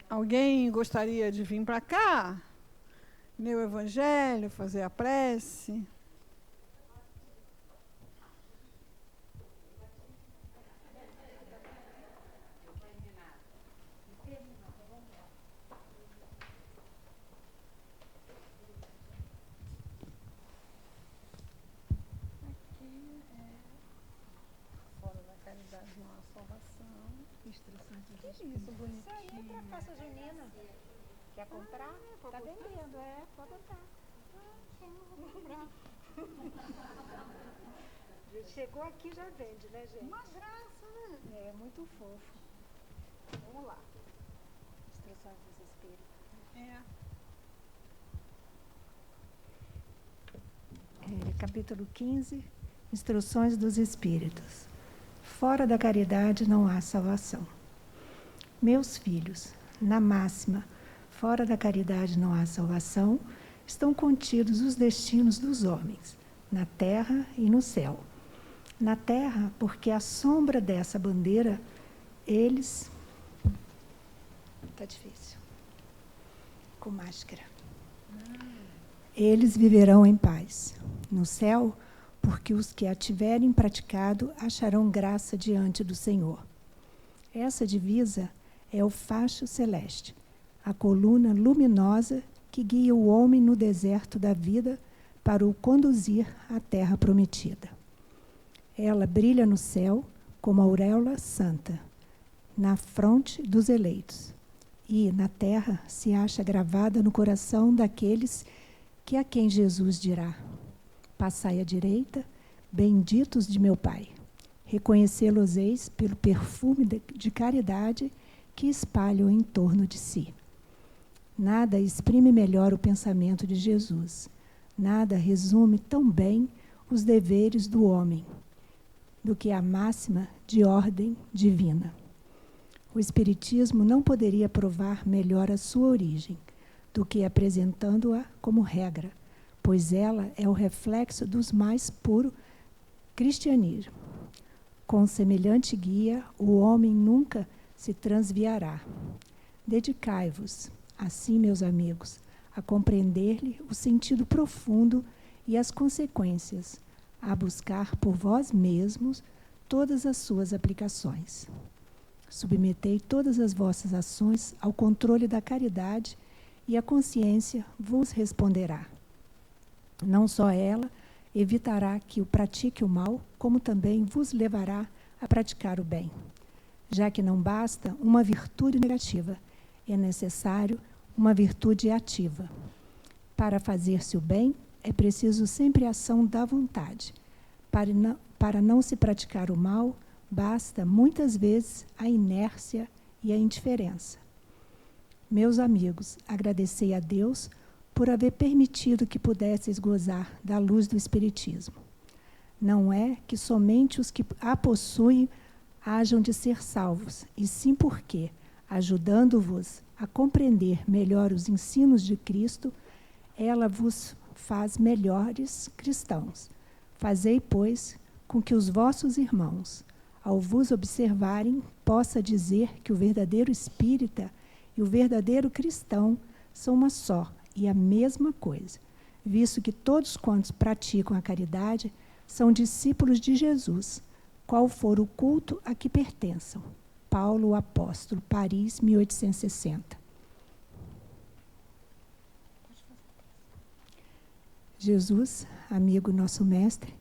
Alguém gostaria de vir para cá? Ler o Evangelho, fazer a prece? Isso, bonitinho. Isso aí é para festa junina. Quer comprar? Tá vendendo, pode botar. Vou comprar. Chegou aqui já vende, né, gente? Uma graça, né? É, muito fofo. Vamos lá. Instruções dos Espíritos. Capítulo 15, Instruções dos Espíritos. Fora da caridade não há salvação. Meus filhos, na máxima, fora da caridade não há salvação, estão contidos os destinos dos homens, na terra e no céu. Na terra, porque à sombra dessa bandeira, eles... Está difícil. Com máscara. Eles viverão em paz. No céu, porque os que a tiverem praticado acharão graça diante do Senhor. Essa divisa é o facho celeste, a coluna luminosa que guia o homem no deserto da vida para o conduzir à terra prometida. Ela brilha no céu como a auréola santa, na fronte dos eleitos, e na terra se acha gravada no coração daqueles que a quem Jesus dirá: passai à direita, benditos de meu Pai. Reconhecê-los-eis pelo perfume de caridade que espalham em torno de si. Nada exprime melhor o pensamento de Jesus. Nada resume tão bem os deveres do homem do que a máxima de ordem divina. O Espiritismo não poderia provar melhor a sua origem do que apresentando-a como regra, pois ela é o reflexo dos mais puro cristianismo. Com semelhante guia, o homem nunca se transviará. Dedicai-vos, assim, meus amigos, a compreender-lhe o sentido profundo e as consequências, a buscar por vós mesmos todas as suas aplicações. Submetei todas as vossas ações ao controle da caridade e a consciência vos responderá. Não só ela evitará que o pratique o mal, como também vos levará a praticar o bem. Já que não basta uma virtude negativa, é necessário uma virtude ativa. Para fazer-se o bem, é preciso sempre a ação da vontade. Para não se praticar o mal, basta muitas vezes a inércia e a indiferença. Meus amigos, agradecei a Deus por haver permitido que pudesseis gozar da luz do Espiritismo. Não é que somente os que a possuem hajam de ser salvos, e sim porque, ajudando-vos a compreender melhor os ensinos de Cristo, ela vos faz melhores cristãos. Fazei, pois, com que os vossos irmãos, ao vos observarem, possa dizer que o verdadeiro espírita e o verdadeiro cristão são uma só e a mesma coisa, visto que todos quantos praticam a caridade são discípulos de Jesus, qual for o culto a que pertençam. Paulo, o Apóstolo, Paris, 1860. Jesus, amigo nosso mestre,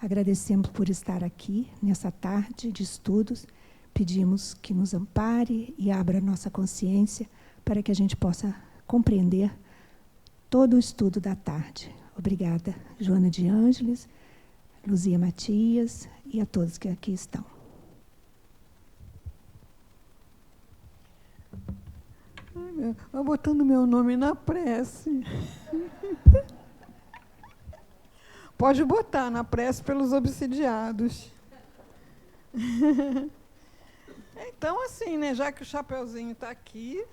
agradecemos por estar aqui nessa tarde de estudos, pedimos que nos ampare e abra nossa consciência para que a gente possa compreender todo o estudo da tarde. Obrigada, Joana de Ângeles, Luzia Matias e a todos que aqui estão. Vai botando meu nome na prece. Pode botar na prece pelos obsidiados. Então, assim, né, já que o Chapeuzinho está aqui,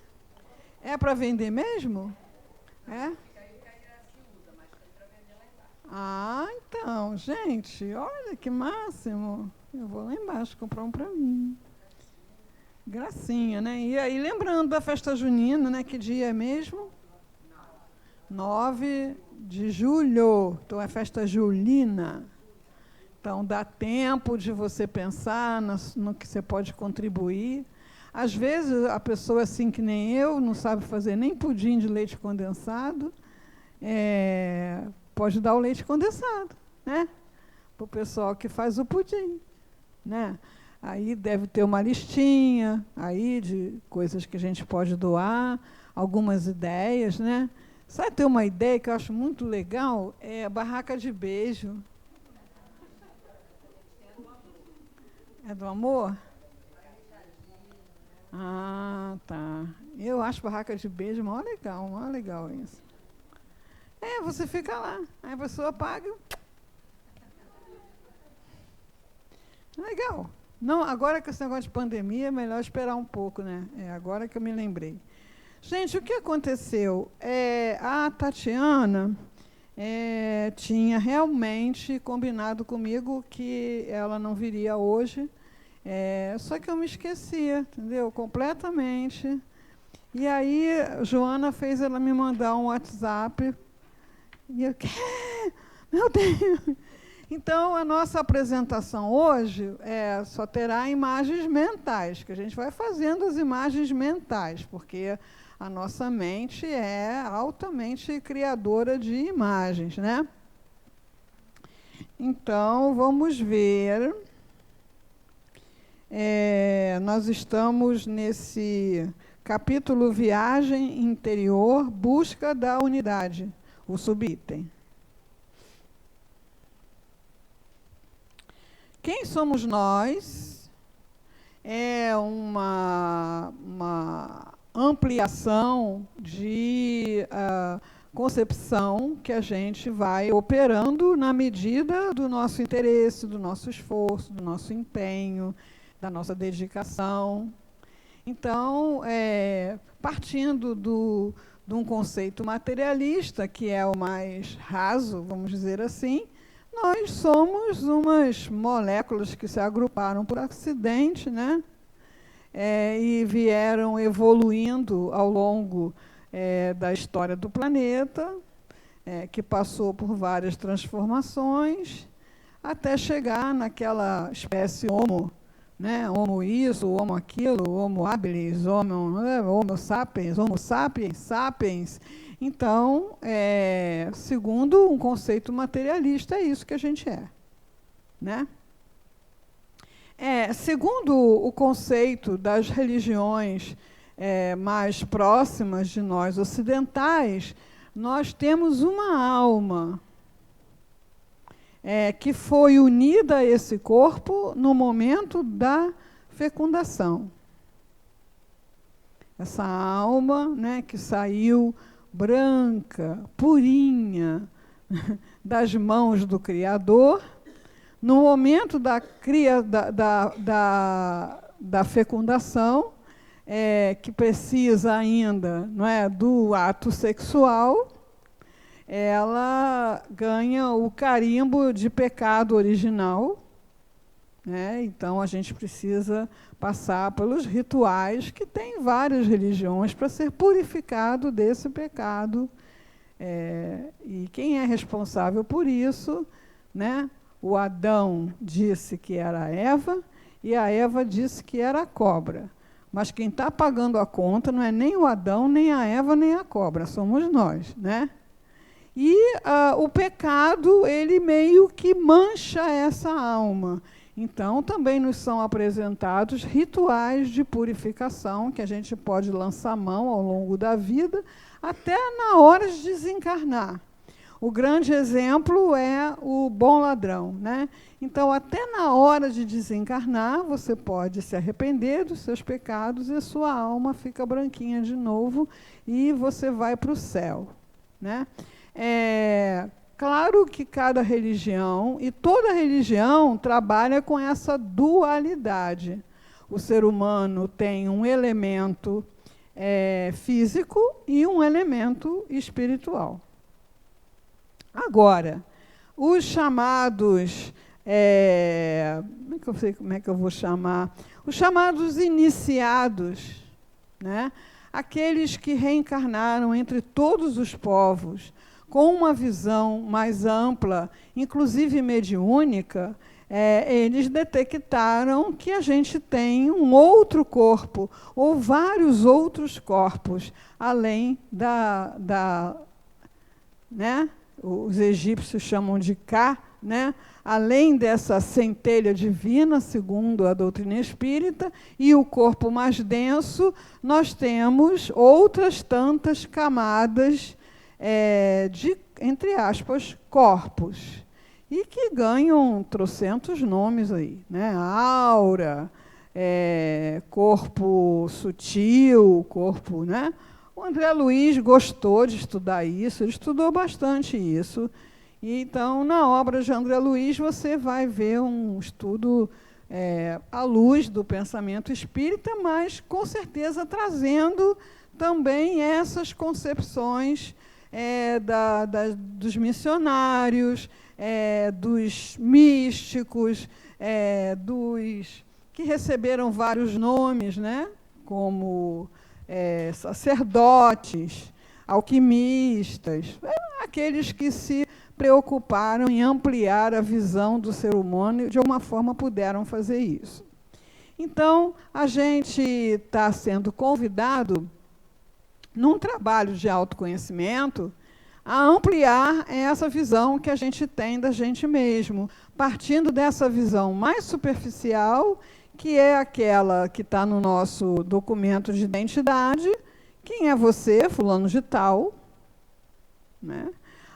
é para vender mesmo? É? Ah, então, gente, olha que máximo. Eu vou lá embaixo comprar um para mim. Gracinha, né? E aí, lembrando da festa junina, né? Que dia é mesmo? 9 de julho. Então, é festa julina. Então, dá tempo de você pensar no que você pode contribuir. Às vezes, a pessoa, assim que nem eu, não sabe fazer nem pudim de leite condensado, pode dar o leite condensado, né? Para o pessoal que faz o pudim, né? Aí deve ter uma listinha aí de coisas que a gente pode doar, algumas ideias, né? Sabe, ter uma ideia que eu acho muito legal? É a barraca de beijo. É do amor? Ah, tá. Eu acho barraca de beijo mó legal isso. Você fica lá, aí a pessoa paga. Legal. Não, agora com esse negócio de pandemia, é melhor esperar um pouco, né? Agora que eu me lembrei. Gente, o que aconteceu? A Tatiana tinha realmente combinado comigo que ela não viria hoje, só que eu me esquecia, entendeu? Completamente. E aí, Joana fez ela me mandar um WhatsApp. E eu, meu Deus! Então, a nossa apresentação hoje só terá imagens mentais, que a gente vai fazendo as imagens mentais, porque a nossa mente é altamente criadora de imagens, né? Então, vamos ver. Nós estamos nesse capítulo Viagem Interior, Busca da Unidade, o subitem. Quem somos nós? É uma ampliação de concepção que a gente vai operando na medida do nosso interesse, do nosso esforço, do nosso empenho, da nossa dedicação. Então, partindo de um conceito materialista, que é o mais raso, vamos dizer assim, nós somos umas moléculas que se agruparam por acidente, né? E vieram evoluindo ao longo da história do planeta, que passou por várias transformações, até chegar naquela espécie Homo, né? Homo isso, Homo aquilo, Homo habilis, Homo sapiens, Homo sapiens, sapiens. Então, segundo um conceito materialista, é isso que a gente é, né? Segundo o conceito das religiões mais próximas de nós ocidentais, nós temos uma alma que foi unida a esse corpo no momento da fecundação. Essa alma, né, que saiu branca, purinha, das mãos do Criador, no momento da fecundação, que precisa ainda, não é, do ato sexual, ela ganha o carimbo de pecado original, né? Então, a gente precisa passar pelos rituais, que tem várias religiões, para ser purificado desse pecado. E quem é responsável por isso, né? O Adão disse que era a Eva, e a Eva disse que era a cobra. Mas quem está pagando a conta não é nem o Adão, nem a Eva, nem a cobra, somos nós, né? E o pecado, ele meio que mancha essa alma. Então, também nos são apresentados rituais de purificação, que a gente pode lançar mão ao longo da vida, até na hora de desencarnar. O grande exemplo é o bom ladrão, né? Então, até na hora de desencarnar, você pode se arrepender dos seus pecados e a sua alma fica branquinha de novo e você vai para o céu, né? Claro que cada religião, e toda religião, trabalha com essa dualidade. O ser humano tem um elemento físico e um elemento espiritual. Agora, os chamados, como é que eu vou chamar? Os chamados iniciados, né? Aqueles que reencarnaram entre todos os povos, com uma visão mais ampla, inclusive mediúnica, eles detectaram que a gente tem um outro corpo, ou vários outros corpos, além né? Os egípcios chamam de Ka, né? Além dessa centelha divina, segundo a doutrina espírita, e o corpo mais denso, nós temos outras tantas camadas de, entre aspas, corpos, e que ganham trocentos nomes aí, né? Aura, corpo sutil, corpo, né? O André Luiz gostou de estudar isso, ele estudou bastante isso. E, então, na obra de André Luiz, você vai ver um estudo à luz do pensamento espírita, mas, com certeza, trazendo também essas concepções dos missionários, dos místicos, dos que receberam vários nomes, né, como sacerdotes, alquimistas, aqueles que se preocuparam em ampliar a visão do ser humano e, de alguma forma, puderam fazer isso. Então, a gente está sendo convidado, num trabalho de autoconhecimento, a ampliar essa visão que a gente tem da gente mesmo, partindo dessa visão mais superficial, que é aquela que está no nosso documento de identidade, quem é você, fulano de tal, né?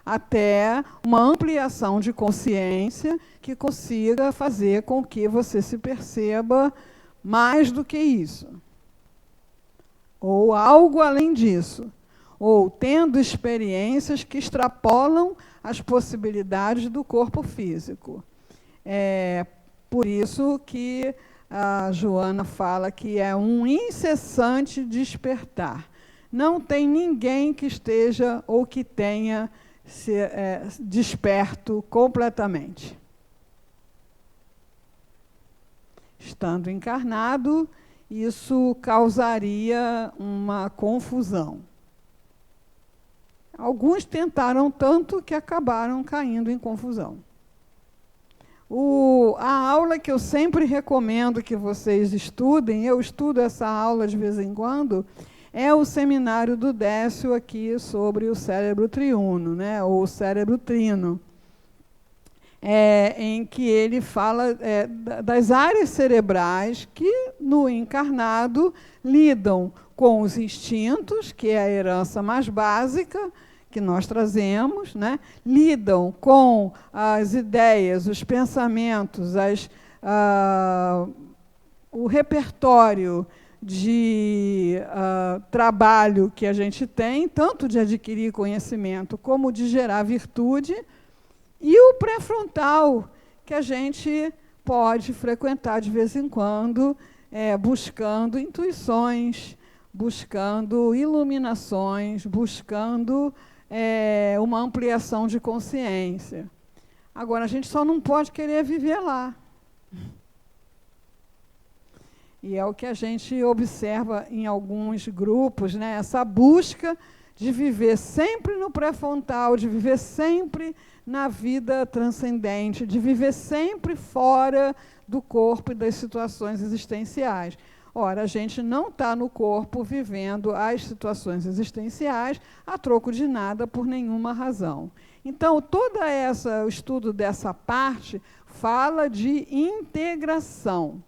Até uma ampliação de consciência que consiga fazer com que você se perceba mais do que isso, ou algo além disso, ou tendo experiências que extrapolam as possibilidades do corpo físico. Por isso que a Joana fala que é um incessante despertar. Não tem ninguém que esteja ou que tenha desperto completamente. Estando encarnado, isso causaria uma confusão. Alguns tentaram tanto que acabaram caindo em confusão. A aula que eu sempre recomendo que vocês estudem, eu estudo essa aula de vez em quando, é o seminário do Décio aqui sobre o cérebro triuno, né, ou o cérebro trino, em que ele fala das áreas cerebrais que, no encarnado, lidam com os instintos, que é a herança mais básica que nós trazemos, né? Lidam com as ideias, os pensamentos, o repertório de trabalho que a gente tem, tanto de adquirir conhecimento como de gerar virtude, e o pré-frontal, que a gente pode frequentar de vez em quando, buscando intuições, buscando iluminações, buscando uma ampliação de consciência. Agora, a gente só não pode querer viver lá. E é o que a gente observa em alguns grupos, né? Essa busca de viver sempre no pré-frontal, de viver sempre na vida transcendente, de viver sempre fora do corpo e das situações existenciais. Ora, a gente não está no corpo vivendo as situações existenciais a troco de nada, por nenhuma razão. Então, o estudo dessa parte fala de integração.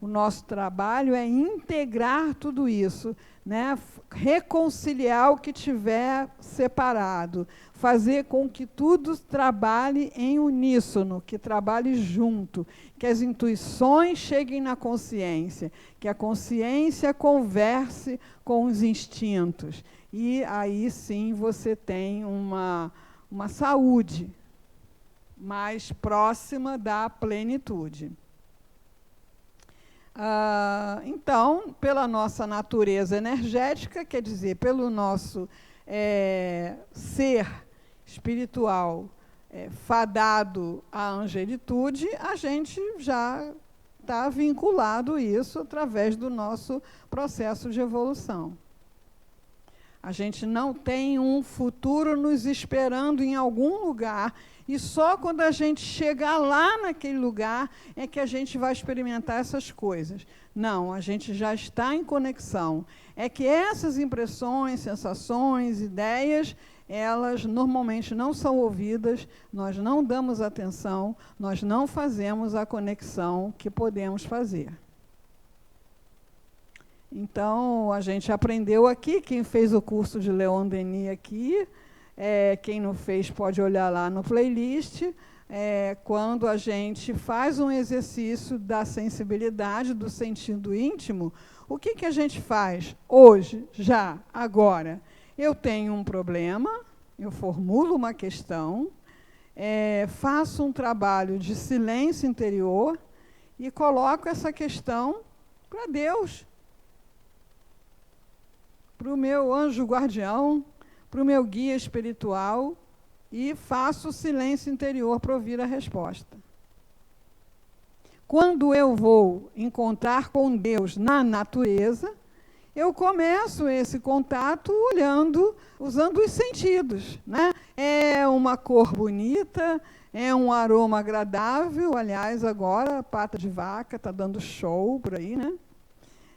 O nosso trabalho é integrar tudo isso, né? Reconciliar o que tiver separado, fazer com que tudo trabalhe em uníssono, que trabalhe junto, que as intuições cheguem na consciência, que a consciência converse com os instintos. E aí sim você tem uma saúde mais próxima da plenitude. Então, pela nossa natureza energética, quer dizer, pelo nosso ser espiritual fadado à angelitude, a gente já está vinculado isso através do nosso processo de evolução. A gente não tem um futuro nos esperando em algum lugar, e só quando a gente chegar lá naquele lugar é que a gente vai experimentar essas coisas. Não, a gente já está em conexão. É que essas impressões, sensações, ideias, elas normalmente não são ouvidas, nós não damos atenção, nós não fazemos a conexão que podemos fazer. Então, a gente aprendeu aqui, quem fez o curso de Leon Denis aqui, quem não fez pode olhar lá no playlist, quando a gente faz um exercício da sensibilidade, do sentido íntimo, o que a gente faz hoje, já, agora? Eu tenho um problema, eu formulo uma questão, faço um trabalho de silêncio interior e coloco essa questão para Deus, para o meu anjo guardião, para o meu guia espiritual, e faço o silêncio interior para ouvir a resposta. Quando eu vou encontrar com Deus na natureza, eu começo esse contato usando os sentidos, né? É uma cor bonita, é um aroma agradável, aliás, agora a pata de vaca está dando show por aí, né?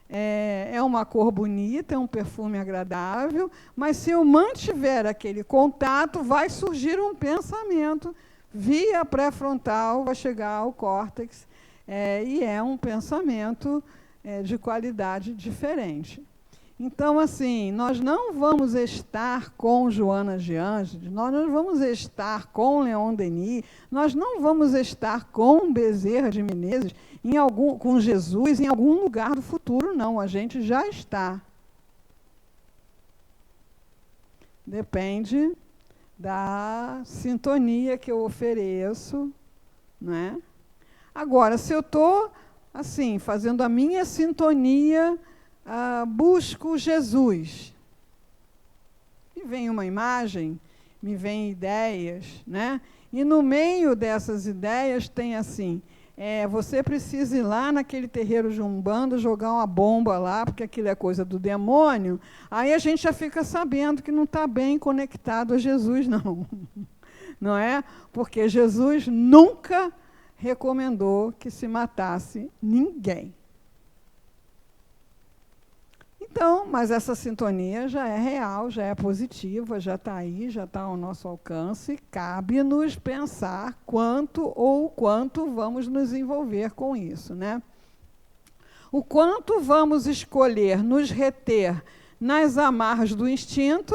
É uma cor bonita, é um perfume agradável, mas se eu mantiver aquele contato, vai surgir um pensamento via pré-frontal, vai chegar ao córtex, e é um pensamento de qualidade diferente. Então, assim, nós não vamos estar com Joana de Ângeles, nós não vamos estar com Leon Denis, nós não vamos estar com Bezerra de Menezes, com Jesus, em algum lugar do futuro, não. A gente já está. Depende da sintonia que eu ofereço, né? Agora, se eu estou, assim, fazendo a minha sintonia, busco Jesus. Me vem uma imagem, me vem ideias, né? E no meio dessas ideias tem assim, você precisa ir lá naquele terreiro de Umbanda, jogar uma bomba lá, porque aquilo é coisa do demônio. Aí a gente já fica sabendo que não está bem conectado a Jesus, não. Não é? Porque Jesus nunca recomendou que se matasse ninguém. Então, mas essa sintonia já é real, já é positiva, já está aí, já está ao nosso alcance. Cabe-nos pensar quanto vamos nos envolver com isso, né? O quanto vamos escolher nos reter nas amarras do instinto,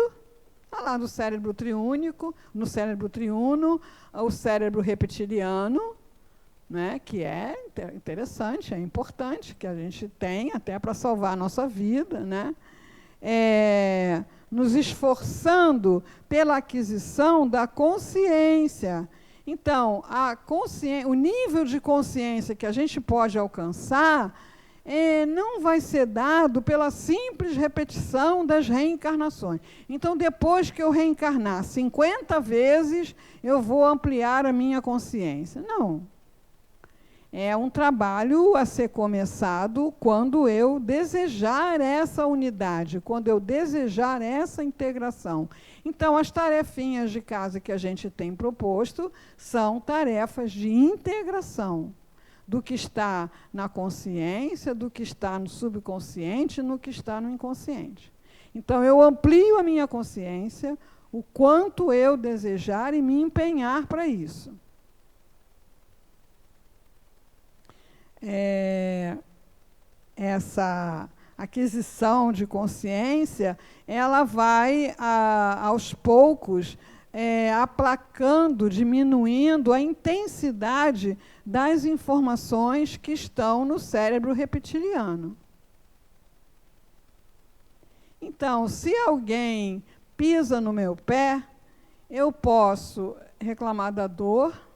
está lá no cérebro triúnico, no cérebro triuno, o cérebro reptiliano, né, que é interessante, é importante que a gente tenha até para salvar a nossa vida, né? Nos esforçando pela aquisição da consciência. Então, o nível de consciência que a gente pode alcançar não vai ser dado pela simples repetição das reencarnações. Então, depois que eu reencarnar 50 vezes, eu vou ampliar a minha consciência. Não. É um trabalho a ser começado quando eu desejar essa unidade, quando eu desejar essa integração. Então, as tarefinhas de casa que a gente tem proposto são tarefas de integração do que está na consciência, do que está no subconsciente, no que está no inconsciente. Então, eu amplio a minha consciência, o quanto eu desejar e me empenhar para isso. Essa aquisição de consciência, ela vai, aos poucos, aplacando, diminuindo a intensidade das informações que estão no cérebro reptiliano. Então, se alguém pisa no meu pé, eu posso reclamar da dor,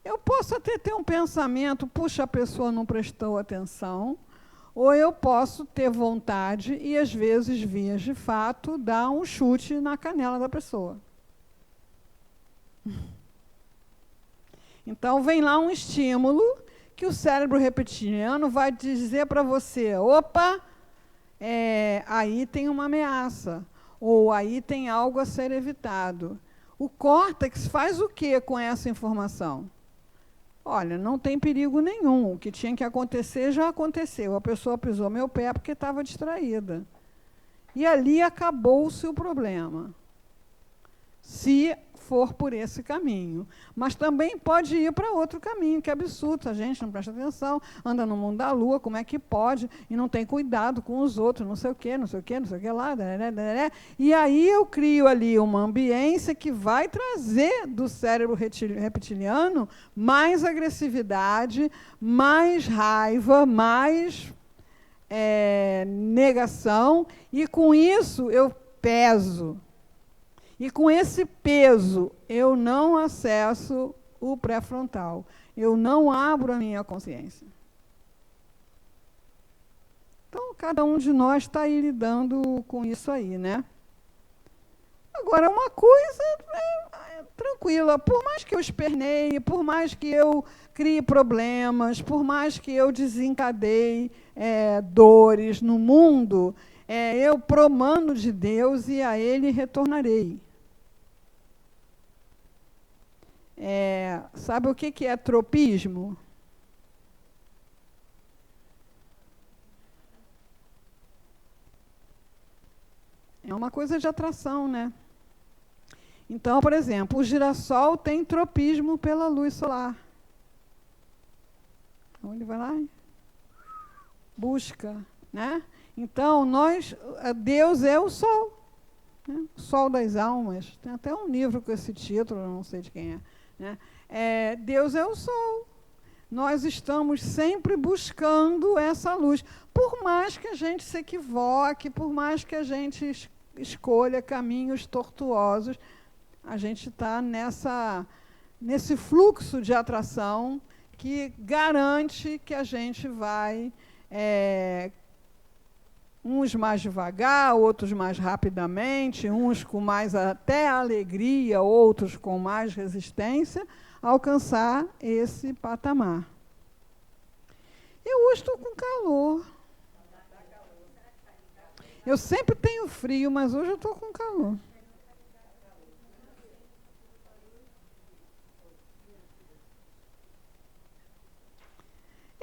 eu posso até ter um pensamento, puxa, a pessoa não prestou atenção, ou eu posso ter vontade e, às vezes, vias de fato, dar um chute na canela da pessoa. Então, vem lá um estímulo que o cérebro reptiliano vai dizer para você: opa, aí tem uma ameaça, ou aí tem algo a ser evitado. O córtex faz o que com essa informação? Olha, não tem perigo nenhum, o que tinha que acontecer já aconteceu, a pessoa pisou meu pé porque estava distraída. E ali acabou-se o problema, se for por esse caminho. Mas também pode ir para outro caminho, que é absurdo, a gente não presta atenção, anda no mundo da lua, como é que pode, e não tem cuidado com os outros, não sei o quê, não sei o quê, não sei o que lá, e aí eu crio ali uma ambiência que vai trazer do cérebro reptiliano mais agressividade, mais raiva, mais negação, e com isso eu peso. E com esse peso, eu não acesso o pré-frontal. Eu não abro a minha consciência. Então, cada um de nós está aí lidando com isso aí, né? Agora, uma coisa tranquila, por mais que eu esperneie, por mais que eu crie problemas, por mais que eu desencadeie dores no mundo, eu promano de Deus e a Ele retornarei. Sabe o que é tropismo? É uma coisa de atração, né? Então, por exemplo, o girassol tem tropismo pela luz solar. Então, ele vai lá e busca, né? Então, Deus é o sol, né? O sol das almas. Tem até um livro com esse título, não sei de quem é, né? Deus é o sol. Nós estamos sempre buscando essa luz. Por mais que a gente se equivoque, por mais que a gente escolha caminhos tortuosos, a gente está nesse fluxo de atração que garante que a gente vai, uns mais devagar, outros mais rapidamente, uns com mais até alegria, outros com mais resistência, alcançar esse patamar. Eu hoje estou com calor. Eu sempre tenho frio, mas hoje eu estou com calor.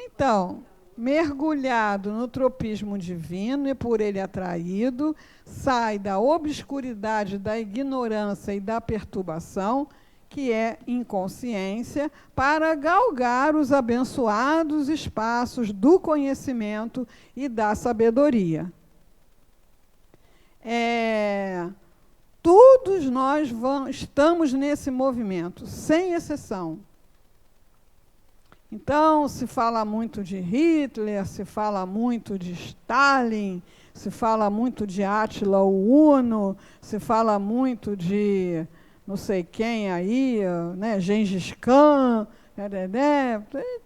Então, mergulhado no tropismo divino e por ele atraído, sai da obscuridade, da ignorância e da perturbação, que é inconsciência, para galgar os abençoados espaços do conhecimento e da sabedoria. Todos nós estamos nesse movimento, sem exceção. Então, se fala muito de Hitler, se fala muito de Stalin, se fala muito de Átila o Huno, se fala muito de não sei quem aí, né, Gengis Khan,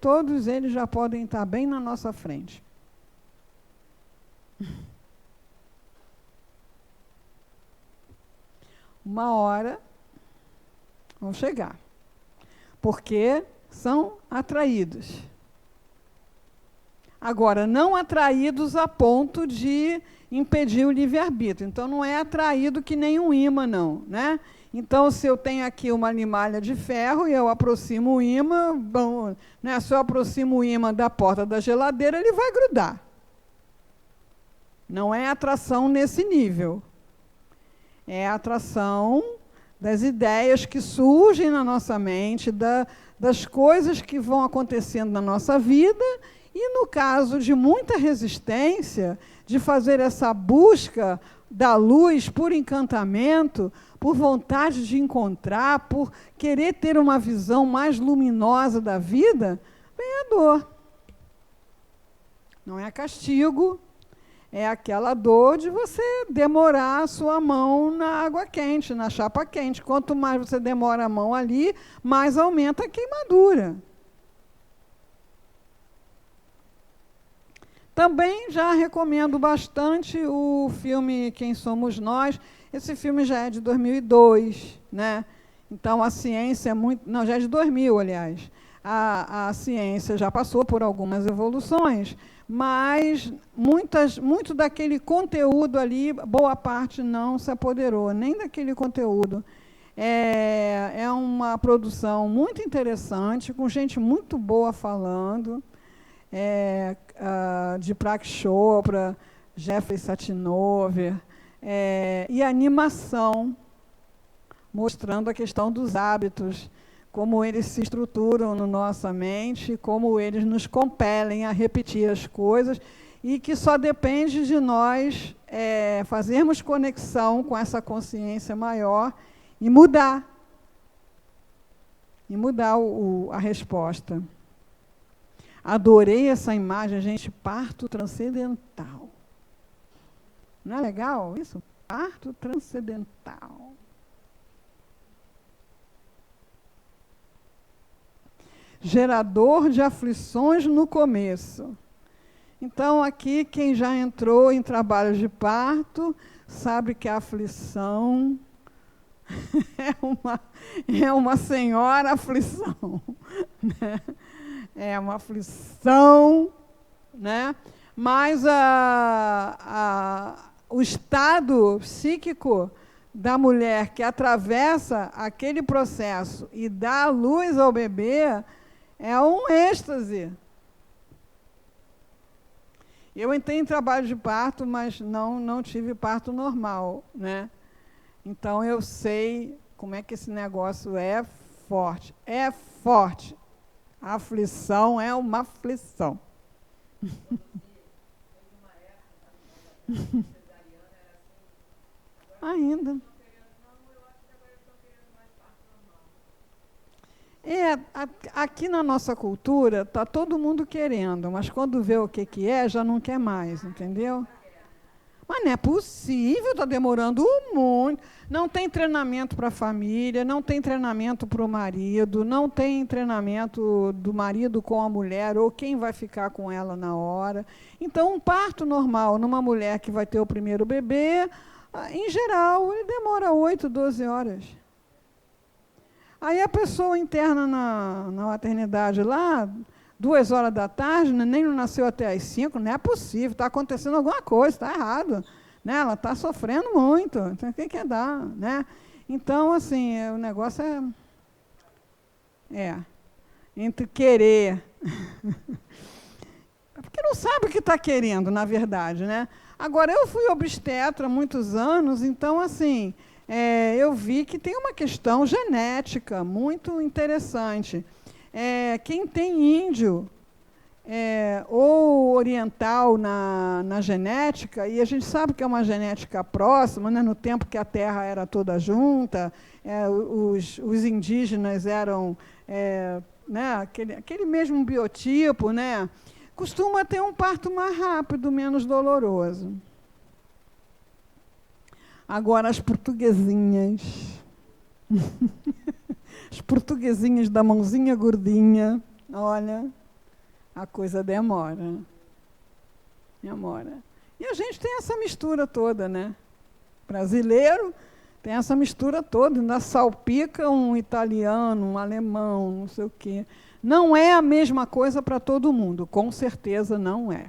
todos eles já podem estar bem na nossa frente. Uma hora vão chegar, porque são atraídos. Agora, não atraídos a ponto de impedir o livre-arbítrio. Então, não é atraído que nem um imã, não, né? Então, se eu tenho aqui uma limalha de ferro e eu aproximo o imã, bom, né, se eu aproximo o imã da porta da geladeira, ele vai grudar. Não é atração nesse nível. É a atração das ideias que surgem na nossa mente, das coisas que vão acontecendo na nossa vida, e no caso de muita resistência, de fazer essa busca da luz por encantamento, por vontade de encontrar, por querer ter uma visão mais luminosa da vida, vem a dor. Não é castigo, é aquela dor de você demorar a sua mão na água quente, na chapa quente. Quanto mais você demora a mão ali, mais aumenta a queimadura. Também já recomendo bastante o filme Quem Somos Nós. Esse filme já é de 2002, né? Então, a ciência é muito... Não, já é de 2000, aliás. a ciência já passou por algumas evoluções, mas muito daquele conteúdo ali, boa parte não se apoderou, nem daquele conteúdo. É uma produção muito interessante, com gente muito boa falando, de Prak Chopra, Jeffrey Satinover, e animação, mostrando a questão dos hábitos, como eles se estruturam na nossa mente, como eles nos compelem a repetir as coisas, e que só depende de nós fazermos conexão com essa consciência maior e mudar. E mudar a resposta. Adorei essa imagem, gente, parto transcendental. Não é legal isso? Parto transcendental. Gerador de aflições no começo. Então, aqui, quem já entrou em trabalho de parto, sabe que a aflição é uma senhora aflição. Né? É uma aflição, né? Mas o estado psíquico da mulher que atravessa aquele processo e dá luz ao bebê é um êxtase. Eu entrei em trabalho de parto, mas não tive parto normal, né? Então, eu sei como é que esse negócio é forte. É forte. A aflição é uma aflição. Ainda. Aqui na nossa cultura, está todo mundo querendo, mas quando vê o que é, já não quer mais, entendeu? Mas não é possível, está demorando muito. Não tem treinamento para a família, não tem treinamento para o marido, não tem treinamento do marido com a mulher, ou quem vai ficar com ela na hora. Então, um parto normal numa mulher que vai ter o primeiro bebê, em geral, ele demora 8, 12 horas. Aí a pessoa interna na maternidade lá, 2 horas da tarde, nem nasceu até às 5, não é possível, está acontecendo alguma coisa, está errado. Né? Ela está sofrendo muito, então o que é dar? Né? Então, assim, o negócio entre querer... Porque não sabe o que está querendo, na verdade. Né? Agora, eu fui obstetra há muitos anos, então, assim, eu vi que tem uma questão genética muito interessante. Quem tem índio ou oriental na genética, e a gente sabe que é uma genética próxima, né, no tempo que a Terra era toda junta, os indígenas eram né, aquele mesmo biotipo, né, costuma ter um parto mais rápido, menos doloroso. Agora, as portuguesinhas... As portuguesinhas da mãozinha gordinha, olha, a coisa demora. Demora. E a gente tem essa mistura toda, né? Brasileiro tem essa mistura toda, ainda salpica um italiano, um alemão, não sei o quê. Não é a mesma coisa para todo mundo, com certeza não é.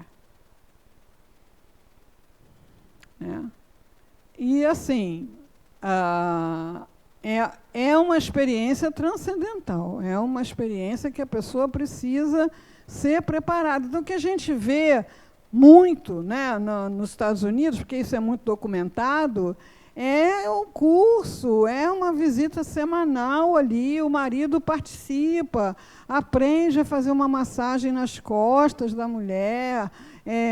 E, assim... É uma experiência transcendental, é uma experiência que a pessoa precisa ser preparada. Então, o que a gente vê muito, né, nos Estados Unidos, porque isso é muito documentado, é um curso, é uma visita semanal ali, o marido participa, aprende a fazer uma massagem nas costas da mulher,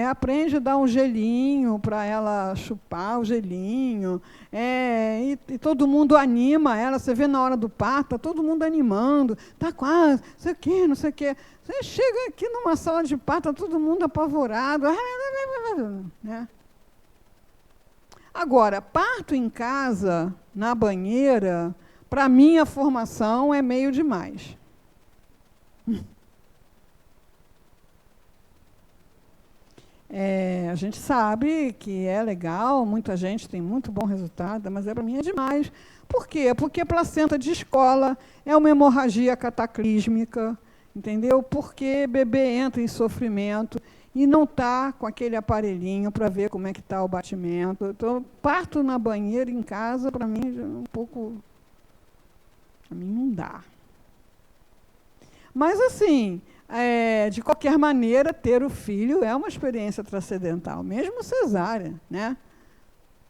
aprende a dar um gelinho para ela chupar o gelinho, e todo mundo anima ela, você vê na hora do parto, está todo mundo animando, está quase, não sei o quê, não sei o quê. Você chega aqui numa sala de parto, está todo mundo apavorado. Né? Agora, parto em casa, na banheira, para mim a formação é meio demais. A gente sabe que é legal, muita gente tem muito bom resultado, mas para mim é demais. Por quê? Porque placenta de escola é uma hemorragia cataclísmica, entendeu? Porque bebê entra em sofrimento e não está com aquele aparelhinho para ver como é que está o batimento. Então, parto na banheira em casa, para mim, é um pouco... Para mim não dá. Mas, assim, de qualquer maneira, ter o filho é uma experiência transcendental, mesmo cesárea, né?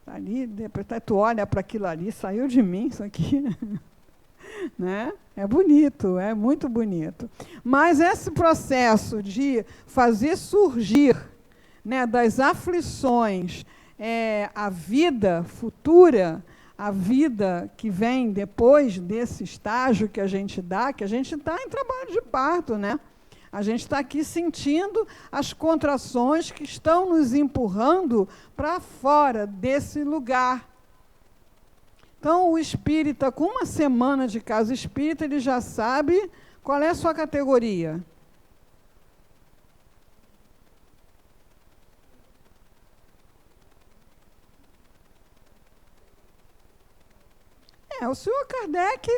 Ali, depois tu olha para aquilo ali, saiu de mim isso aqui, né? É bonito, é muito bonito. Mas esse processo de fazer surgir, né, das aflições, a vida futura, a vida que vem depois desse estágio que a gente dá, que a gente está em trabalho de parto, né? A gente está aqui sentindo as contrações que estão nos empurrando para fora desse lugar. Então, o espírita, com uma semana de casa espírita, ele já sabe qual é a sua categoria. O senhor Kardec,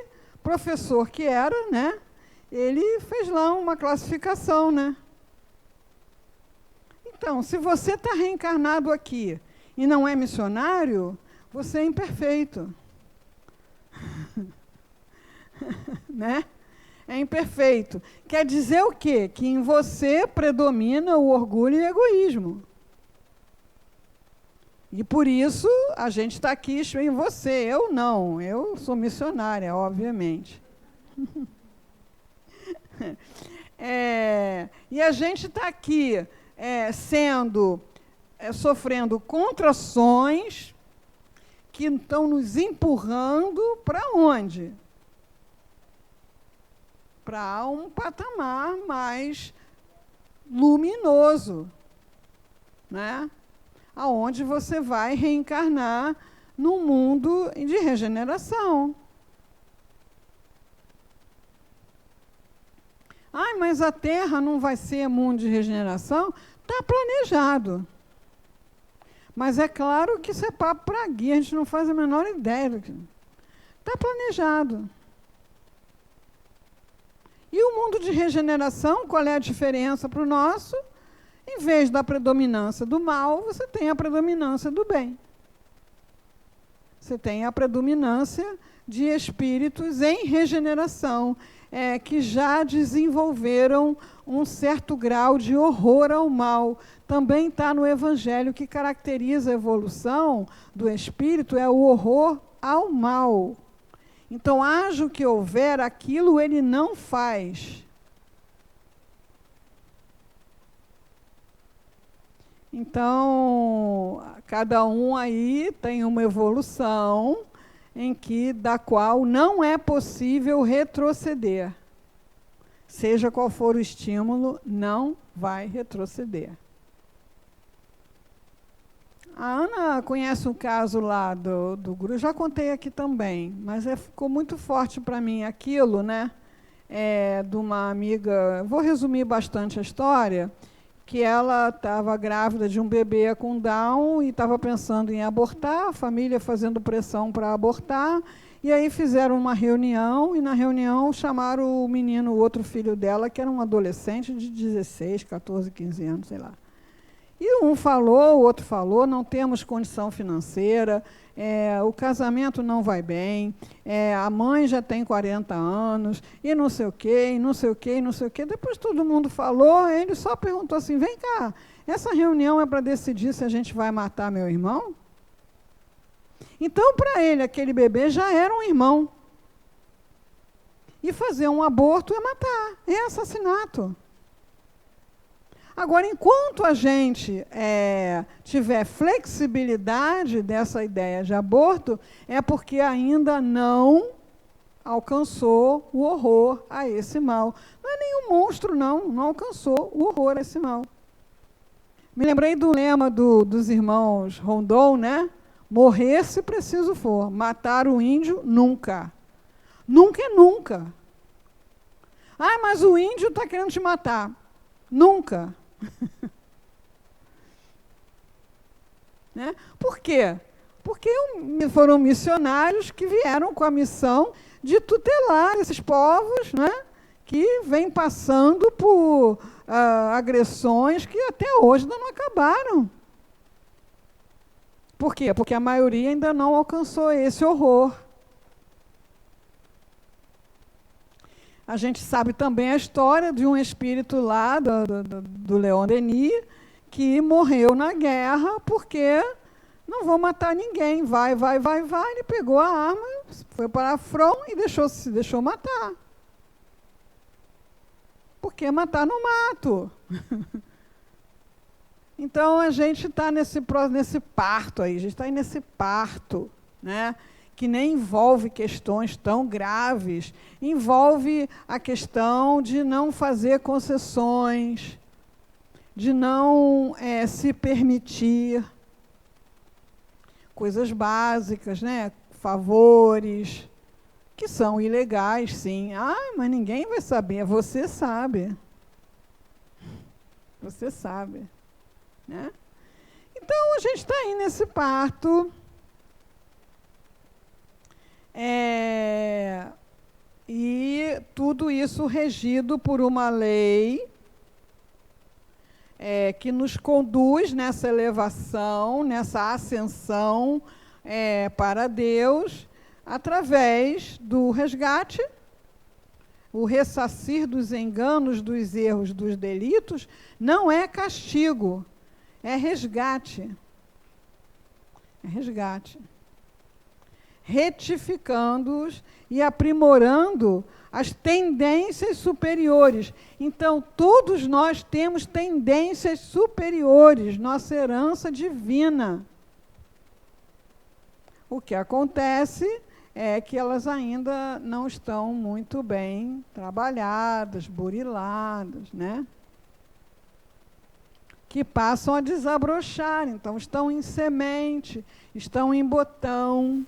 professor que era, né? Ele fez lá uma classificação, né? Então, se você está reencarnado aqui e não é missionário, você é imperfeito. Né? É imperfeito. Quer dizer o quê? Que em você predomina o orgulho e o egoísmo. E por isso a gente está aqui em você. Eu não, eu sou missionária, obviamente. E a gente está aqui sofrendo contrações que estão nos empurrando para onde? Para um patamar mais luminoso, né? Aonde você vai reencarnar num mundo de regeneração. Mas a Terra não vai ser mundo de regeneração? Está planejado. Mas é claro que isso é papo para guia, a gente não faz a menor ideia do que... Está planejado. E o mundo de regeneração, qual é a diferença para o nosso? Em vez da predominância do mal, você tem a predominância do bem. Você tem a predominância de espíritos em regeneração, que já desenvolveram um certo grau de horror ao mal. Também está no Evangelho que caracteriza a evolução do espírito, é o horror ao mal. Então, haja o que houver, aquilo ele não faz. Então, cada um aí tem uma evolução da qual não é possível retroceder. Seja qual for o estímulo, não vai retroceder. A Ana conhece um caso lá do grupo, já contei aqui também, mas ficou muito forte para mim aquilo, né? De uma amiga, vou resumir bastante a história, que ela estava grávida de um bebê com Down e estava pensando em abortar, a família fazendo pressão para abortar, e aí fizeram uma reunião, e na reunião chamaram o menino, o outro filho dela, que era um adolescente de 16, 14, 15 anos, sei lá. E um falou, o outro falou, não temos condição financeira, o casamento não vai bem, a mãe já tem 40 anos, e não sei o quê, e não sei o quê, e não sei o quê. Depois todo mundo falou, ele só perguntou assim, vem cá, essa reunião é para decidir se a gente vai matar meu irmão? Então, para ele, aquele bebê já era um irmão. E fazer um aborto é matar, é assassinato. Agora, enquanto a gente tiver flexibilidade dessa ideia de aborto, é porque ainda não alcançou o horror a esse mal. Não é nenhum monstro, não alcançou o horror a esse mal. Me lembrei do lema dos irmãos Rondon, né? Morrer se preciso for, matar o índio nunca. Nunca é nunca. Mas o índio está querendo te matar. Nunca. Né? Por quê? Porque foram missionários que vieram com a missão de tutelar esses povos, né? que vem passando por agressões que até hoje ainda não acabaram. Por quê? Porque a maioria ainda não alcançou esse horror. A gente sabe também a história de um espírito lá, do Leon Denis, que morreu na guerra porque não vou matar ninguém. Vai. Ele pegou a arma, foi para a front e se deixou matar. Porque matar no mato. Então, a gente está nesse parto aí, a gente está aí nesse parto, né? Que nem envolve questões tão graves, envolve a questão de não fazer concessões, de não se permitir coisas básicas, né? Favores, que são ilegais, sim. Mas ninguém vai saber, você sabe. Você sabe. Né? Então, a gente está aí nesse parto. E tudo isso regido por uma lei que nos conduz nessa elevação, nessa ascensão para Deus, através do resgate, o ressarcir dos enganos, dos erros, dos delitos, não é castigo, é resgate. É resgate. Retificando-os e aprimorando as tendências superiores. Então, todos nós temos tendências superiores, nossa herança divina. O que acontece é que elas ainda não estão muito bem trabalhadas, buriladas, né? Que passam a desabrochar, então estão em semente, estão em botão.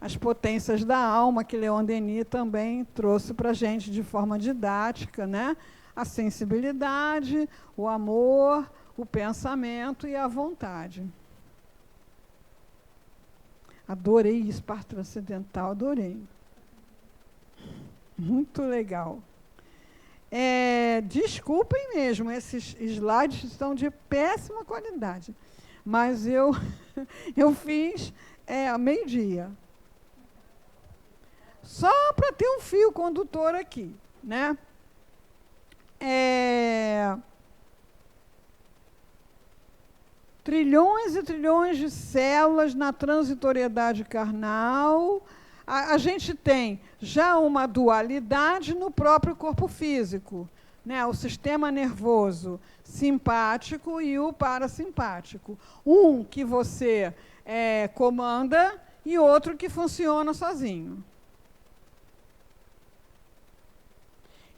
As potências da alma, que Leon Denis também trouxe para a gente de forma didática, né? A sensibilidade, o amor, o pensamento e a vontade. Adorei isso, parte transcendental, adorei. Muito legal. Desculpem mesmo, esses slides estão de péssima qualidade, mas eu fiz a meio-dia. Só para ter um fio condutor aqui, né? Trilhões e trilhões de células na transitoriedade carnal. A gente tem já uma dualidade no próprio corpo físico, né? O sistema nervoso simpático e o parasimpático. Um que você comanda e outro que funciona sozinho.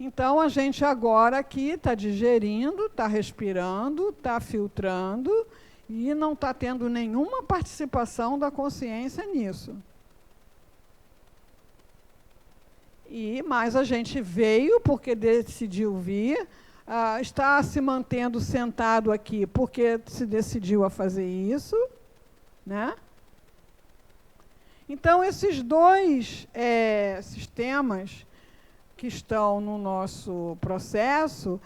Então, a gente agora aqui está digerindo, está respirando, está filtrando e não está tendo nenhuma participação da consciência nisso. Mas a gente veio porque decidiu vir, está se mantendo sentado aqui porque se decidiu a fazer isso, né? Então, esses dois sistemas que estão no nosso processo,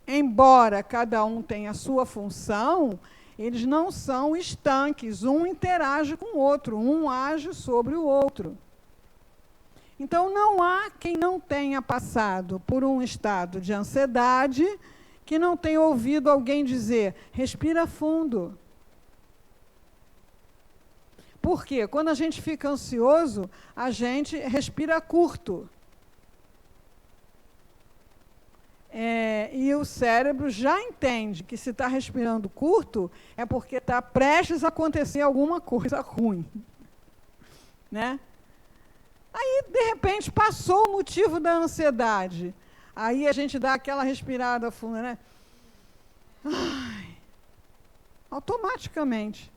embora cada um tenha a sua função, eles não são estanques, um interage com o outro, um age sobre o outro. Então, não há quem não tenha passado por um estado de ansiedade que não tenha ouvido alguém dizer, respira fundo. Por quê? Quando a gente fica ansioso, a gente respira curto. E o cérebro já entende que se está respirando curto, é porque está prestes a acontecer alguma coisa ruim. Né? Aí, de repente, passou o motivo da ansiedade. Aí a gente dá aquela respirada funda, né? Automaticamente.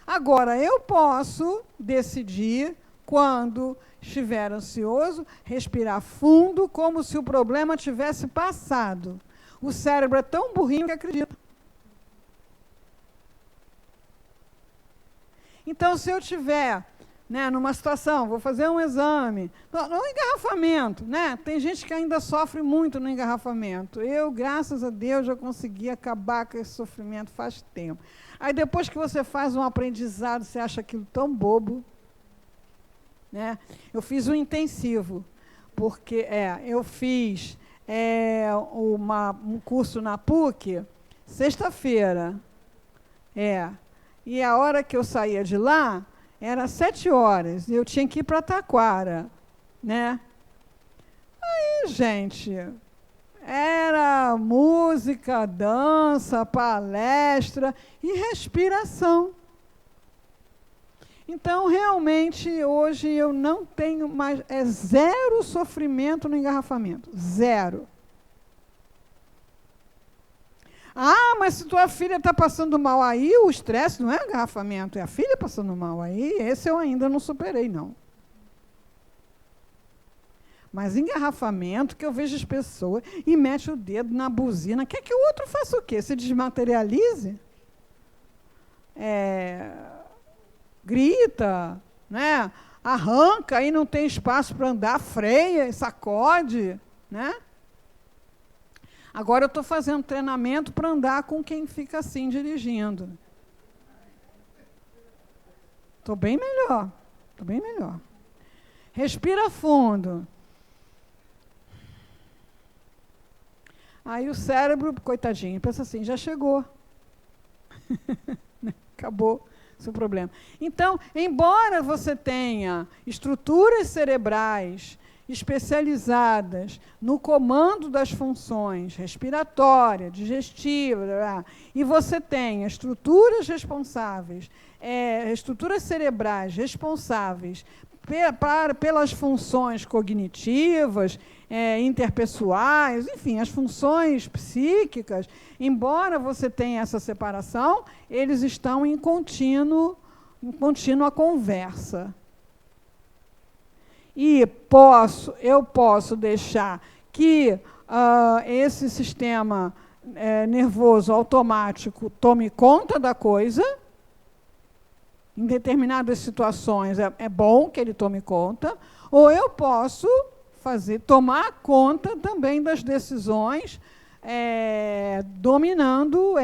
Agora, eu posso decidir, quando estiver ansioso, respirar fundo, como se o problema tivesse passado. O cérebro é tão burrinho que acredita. Então, se eu estiver né, numa situação, vou fazer um exame, no engarrafamento, né? Tem gente que ainda sofre muito no engarrafamento. Eu, graças a Deus, já consegui acabar com esse sofrimento faz tempo. Aí depois que você faz um aprendizado, você acha aquilo tão bobo, né? Eu fiz um intensivo, porque eu fiz um curso na PUC, sexta-feira, e a hora que eu saía de lá, era 7 horas, e eu tinha que ir para Taquara, né? Aí, gente, era música, dança, palestra e respiração. Então, realmente, hoje eu não tenho mais, zero sofrimento no engarrafamento, zero. Ah, mas se tua filha está passando mal aí, o estresse não é o engarrafamento, é a filha passando mal aí, esse eu ainda não superei, não. Mas engarrafamento, que eu vejo as pessoas e mete o dedo na buzina, quer que o outro faça o quê? Se desmaterialize? Grita, né? Arranca, aí não tem espaço para andar, freia, sacode, né? Agora eu estou fazendo treinamento para andar com quem fica assim dirigindo. Estou bem melhor, estou bem melhor. Respira fundo. Aí o cérebro, coitadinho, pensa assim, já chegou. Acabou o seu problema. Então, embora você tenha estruturas cerebrais especializadas no comando das funções respiratória, digestiva, e você tenha estruturas responsáveis, estruturas cerebrais responsáveis pelas funções cognitivas, interpessoais, enfim, as funções psíquicas, embora você tenha essa separação, eles estão em contínua conversa. E eu posso deixar que esse sistema nervoso automático tome conta da coisa. Em determinadas situações é bom que ele tome conta, ou eu posso tomar conta também das decisões, dominando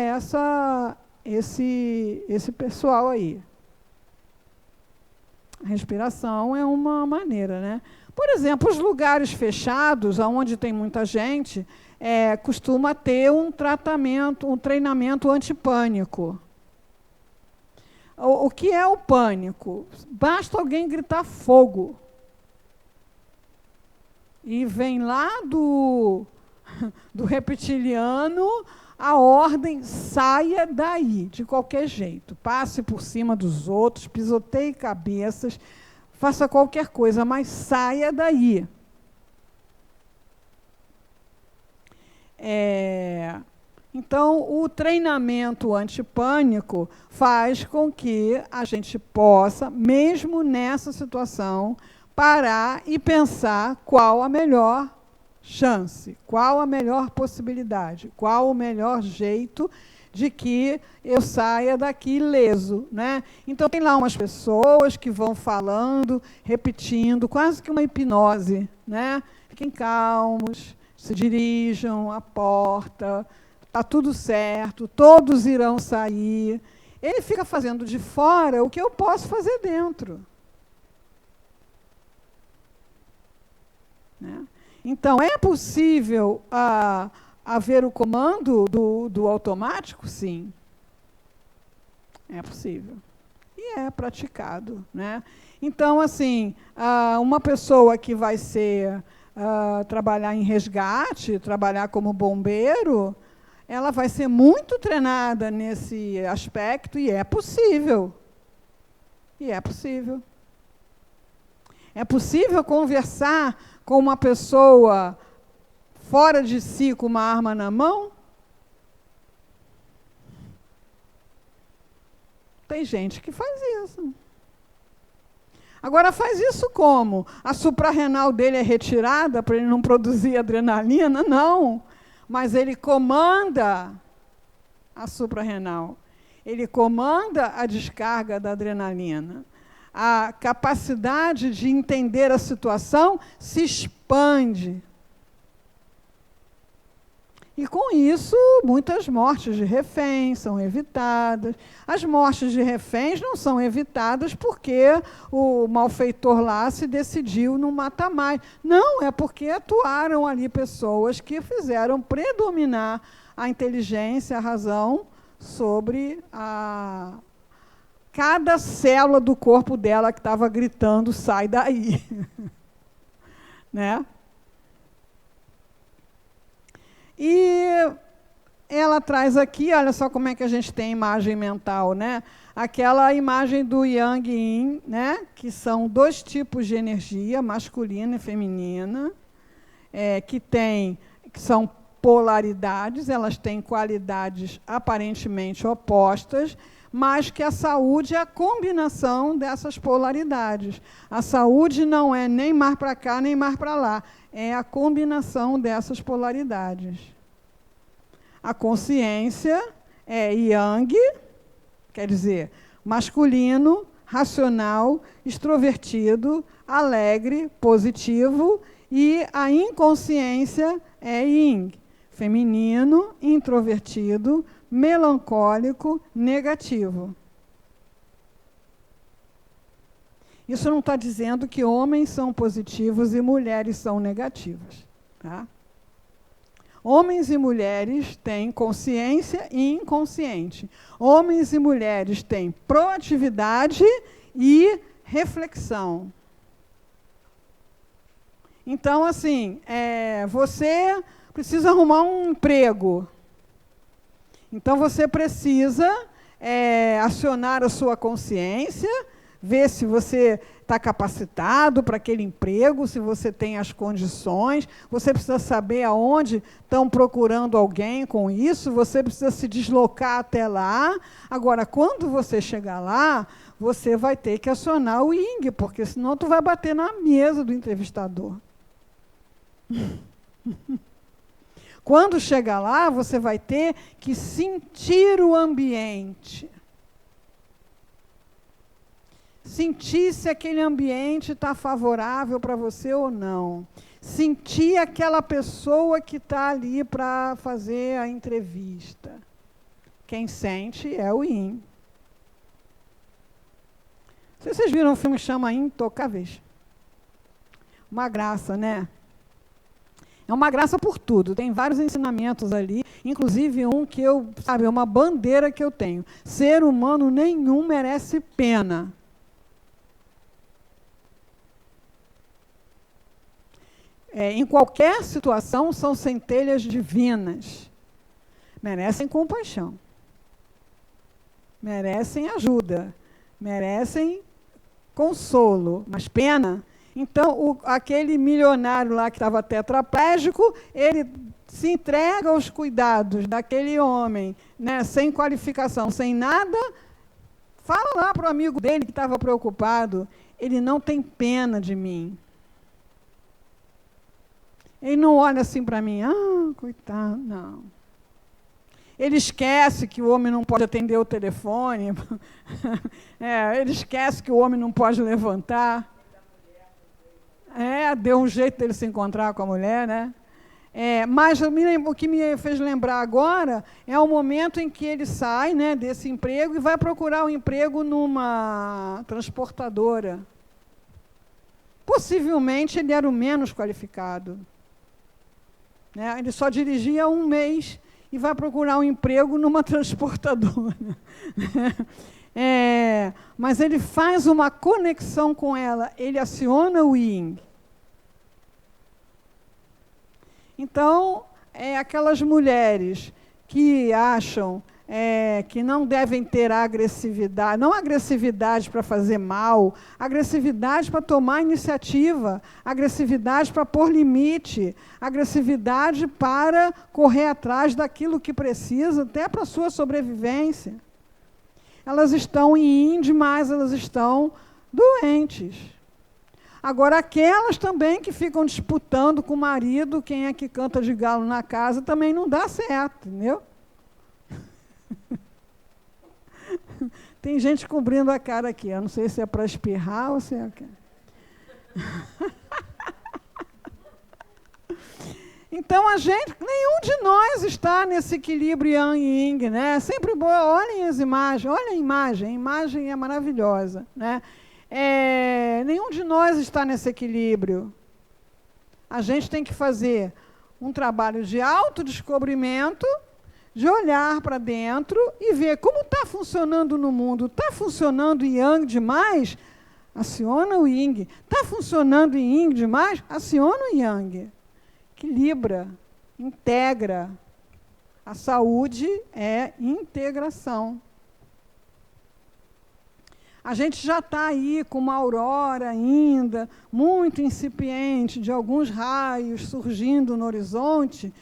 esse pessoal aí. A respiração é uma maneira, né? Por exemplo, os lugares fechados, onde tem muita gente, costuma ter um treinamento antipânico. O que é o pânico? Basta alguém gritar fogo. E vem lá do reptiliano a ordem, saia daí, de qualquer jeito. Passe por cima dos outros, pisoteie cabeças, faça qualquer coisa, mas saia daí. Então, o treinamento antipânico faz com que a gente possa, mesmo nessa situação, parar e pensar qual a melhor chance, qual a melhor possibilidade, qual o melhor jeito de que eu saia daqui ileso, né? Então, tem lá umas pessoas que vão falando, repetindo, quase que uma hipnose, né? Fiquem calmos, se dirijam à porta, está tudo certo, todos irão sair. Ele fica fazendo de fora o que eu posso fazer dentro. Né? Então, é possível haver o comando do automático? Sim. É possível. E é praticado. Né? Então, assim, uma pessoa que vai trabalhar em resgate, trabalhar como bombeiro, ela vai ser muito treinada nesse aspecto, e é possível. E é possível. É possível conversar com uma pessoa fora de si com uma arma na mão? Tem gente que faz isso. Agora, faz isso como? A suprarrenal dele é retirada para ele não produzir adrenalina? Não. Mas ele comanda a suprarrenal. Ele comanda a descarga da adrenalina. a capacidade de entender a situação se expande. E, com isso, muitas mortes de reféns são evitadas. As mortes de reféns não são evitadas porque o malfeitor lá se decidiu não matar mais. Não, é porque atuaram ali pessoas que fizeram predominar a inteligência, a razão, sobre cada célula do corpo dela que estava gritando, sai daí. Né? E ela traz aqui, olha só como é que a gente tem imagem mental, né? Aquela imagem do Yang e Yin, né? Que são 2 tipos de energia, masculina e feminina, que são polaridades, elas têm qualidades aparentemente opostas, mas que a saúde é a combinação dessas polaridades. A saúde não é nem mais para cá, nem mais para lá. É a combinação dessas polaridades. A consciência é yang, quer dizer, masculino, racional, extrovertido, alegre, positivo, e a inconsciência é yin, feminino, introvertido, melancólico, negativo. Isso não está dizendo que homens são positivos e mulheres são negativas. Tá? Homens e mulheres têm consciência e inconsciente. Homens e mulheres têm proatividade e reflexão. Então, assim, você precisa arrumar um emprego. Então, você precisa acionar a sua consciência, ver se você está capacitado para aquele emprego, se você tem as condições, você precisa saber aonde estão procurando alguém com isso, você precisa se deslocar até lá. Agora, quando você chegar lá, você vai ter que acionar o Yin, porque senão tu vai bater na mesa do entrevistador. Quando chegar lá, você vai ter que sentir o ambiente. Sentir se aquele ambiente está favorável para você ou não. Sentir aquela pessoa que está ali para fazer a entrevista. Quem sente é o Yin. Vocês viram um filme que chama Intocáveis? Uma graça, né? É uma graça por tudo. Tem vários ensinamentos ali, inclusive um que é uma bandeira que eu tenho. Ser humano nenhum merece pena. Em qualquer situação, são centelhas divinas. Merecem compaixão. Merecem ajuda. Merecem consolo. Mas pena... Então, aquele milionário lá que estava tetraplégico, ele se entrega aos cuidados daquele homem, né, sem qualificação, sem nada. Fala lá para o amigo dele que estava preocupado, ele não tem pena de mim. Ele não olha assim para mim, coitado, não. Ele esquece que o homem não pode atender o telefone, ele esquece que o homem não pode levantar. Deu um jeito dele se encontrar com a mulher, né? Mas o que me fez lembrar agora é o momento em que ele sai, né, desse emprego e vai procurar um emprego numa transportadora. Possivelmente ele era o menos qualificado. Né? Ele só dirigia 1 mês e vai procurar um emprego numa transportadora. Mas ele faz uma conexão com ela, ele aciona o Yin. Então, aquelas mulheres que acham que não devem ter agressividade, não agressividade para fazer mal, agressividade para tomar iniciativa, agressividade para pôr limite, agressividade para correr atrás daquilo que precisa, até para a sua sobrevivência. Elas estão em Yin demais, elas estão doentes. Agora, aquelas também que ficam disputando com o marido quem é que canta de galo na casa, também não dá certo, entendeu? Tem gente cobrindo a cara aqui. Eu não sei se é para espirrar ou se é... Então, nenhum de nós está nesse equilíbrio yang e yin, né? Sempre boa, olhem as imagens, olha a imagem é maravilhosa, né? Nenhum de nós está nesse equilíbrio. A gente tem que fazer um trabalho de autodescobrimento, de olhar para dentro e ver como está funcionando no mundo. Está funcionando yang demais? Aciona o yin. Está funcionando yin demais? Aciona o yang. Equilibra, integra. A saúde é integração. A gente já está aí com uma aurora ainda muito incipiente de alguns raios surgindo no horizonte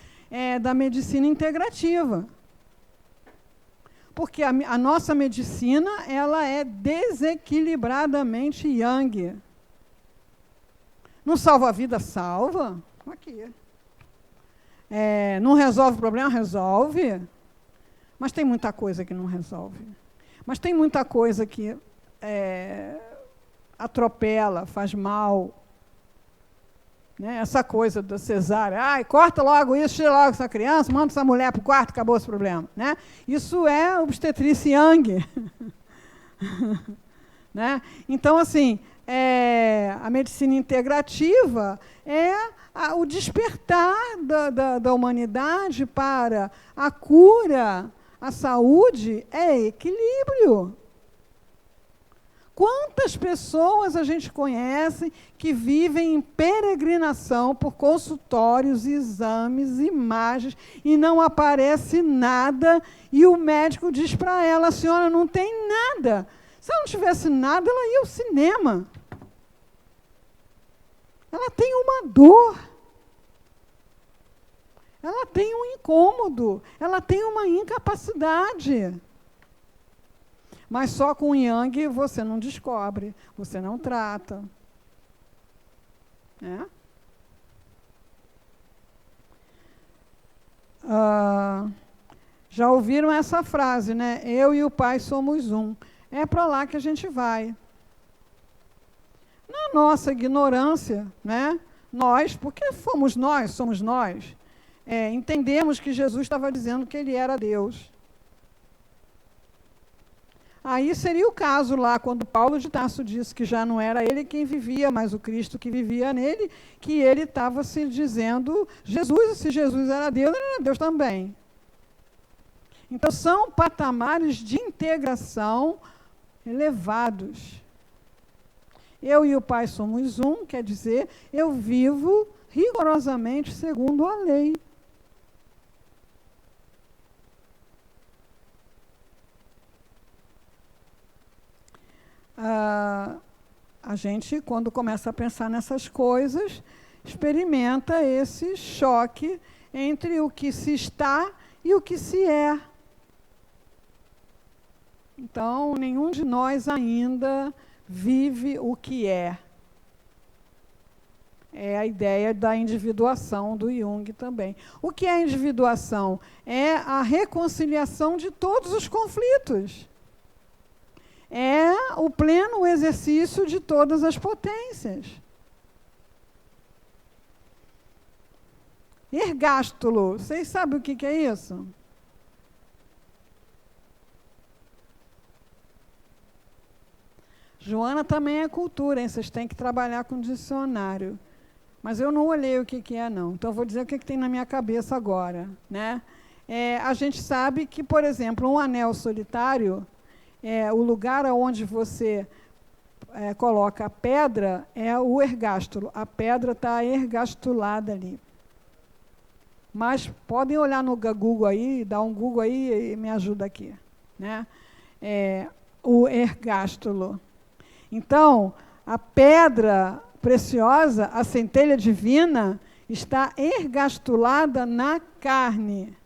da medicina integrativa. Porque a nossa medicina ela é desequilibradamente yang. Não salva a vida? Salva. Aqui. Não resolve o problema? Resolve. Mas tem muita coisa que não resolve. Mas tem muita coisa que atropela, faz mal. Né? Essa coisa da cesárea, corta logo isso, tira logo essa criança, manda essa mulher para o quarto, acabou esse problema. Né? Isso é obstetrícia yang. Né? Então, assim, a medicina integrativa é o despertar da humanidade para a cura, a saúde, é equilíbrio. Quantas pessoas a gente conhece que vivem em peregrinação por consultórios, exames, imagens, e não aparece nada, e o médico diz para ela, a senhora não tem nada. Se ela não tivesse nada, ela ia ao cinema. Ela tem uma dor. Ela tem um incômodo. Ela tem uma incapacidade. Mas só com o yang você não descobre, você não trata. Já ouviram essa frase, né? Eu e o Pai somos um. É para lá que a gente vai. Na nossa ignorância, né? Nós, porque somos nós, entendemos que Jesus estava dizendo que ele era Deus. Aí seria o caso lá, quando Paulo de Tarso disse que já não era ele quem vivia, mas o Cristo que vivia nele, que ele estava se dizendo Jesus, se Jesus era Deus, ele era Deus também. Então, são patamares de integração elevados. Eu e o Pai somos um, quer dizer, eu vivo rigorosamente segundo a lei. A gente, quando começa a pensar nessas coisas, experimenta esse choque entre o que se está e o que se é. Então, nenhum de nós ainda vive o que é. É a ideia da individuação do Jung também. O que é a individuação? É a reconciliação de todos os conflitos. É o pleno exercício de todas as potências. Ergástulo, vocês sabem o que é isso? Joana também é cultura, hein? Vocês têm que trabalhar com dicionário. Mas eu não olhei o que é, não. Então, eu vou dizer o que tem na minha cabeça agora. Né? A gente sabe que, por exemplo, um anel solitário, o lugar onde você coloca a pedra é o ergástulo. A pedra está ergastulada ali. Mas podem olhar no Google aí, dar um Google aí e me ajuda aqui. Né? O ergástulo. Então, a pedra preciosa, a centelha divina, está ergastulada na carne.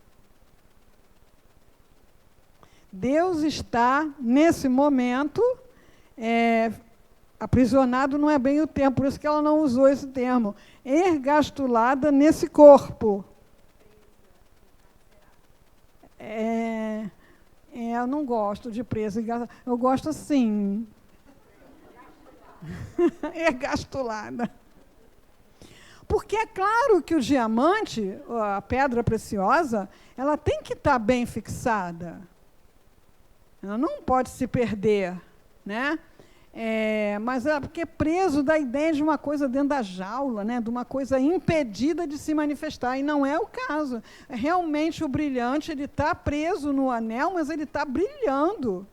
Deus está, nesse momento, aprisionado não é bem o termo, por isso que ela não usou esse termo, ergastulada nesse corpo. Eu não gosto de preso. Eu gosto assim. Ergastulada. Porque é claro que o diamante, a pedra preciosa, ela tem que estar bem fixada. Ela não pode se perder, né? Mas é porque preso dá a ideia de uma coisa dentro da jaula, né? De uma coisa impedida de se manifestar, e não é o caso. Realmente o brilhante ele está preso no anel, mas ele está brilhando,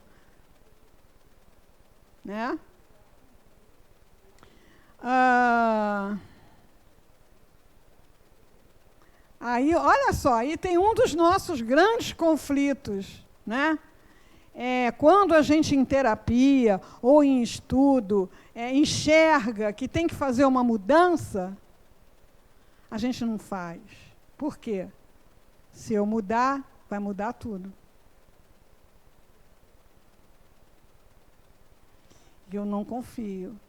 né? Aí, olha só, aí tem um dos nossos grandes conflitos, né? Quando a gente em terapia ou em estudo enxerga que tem que fazer uma mudança, a gente não faz. Por quê? Se eu mudar, vai mudar tudo. E eu não confio.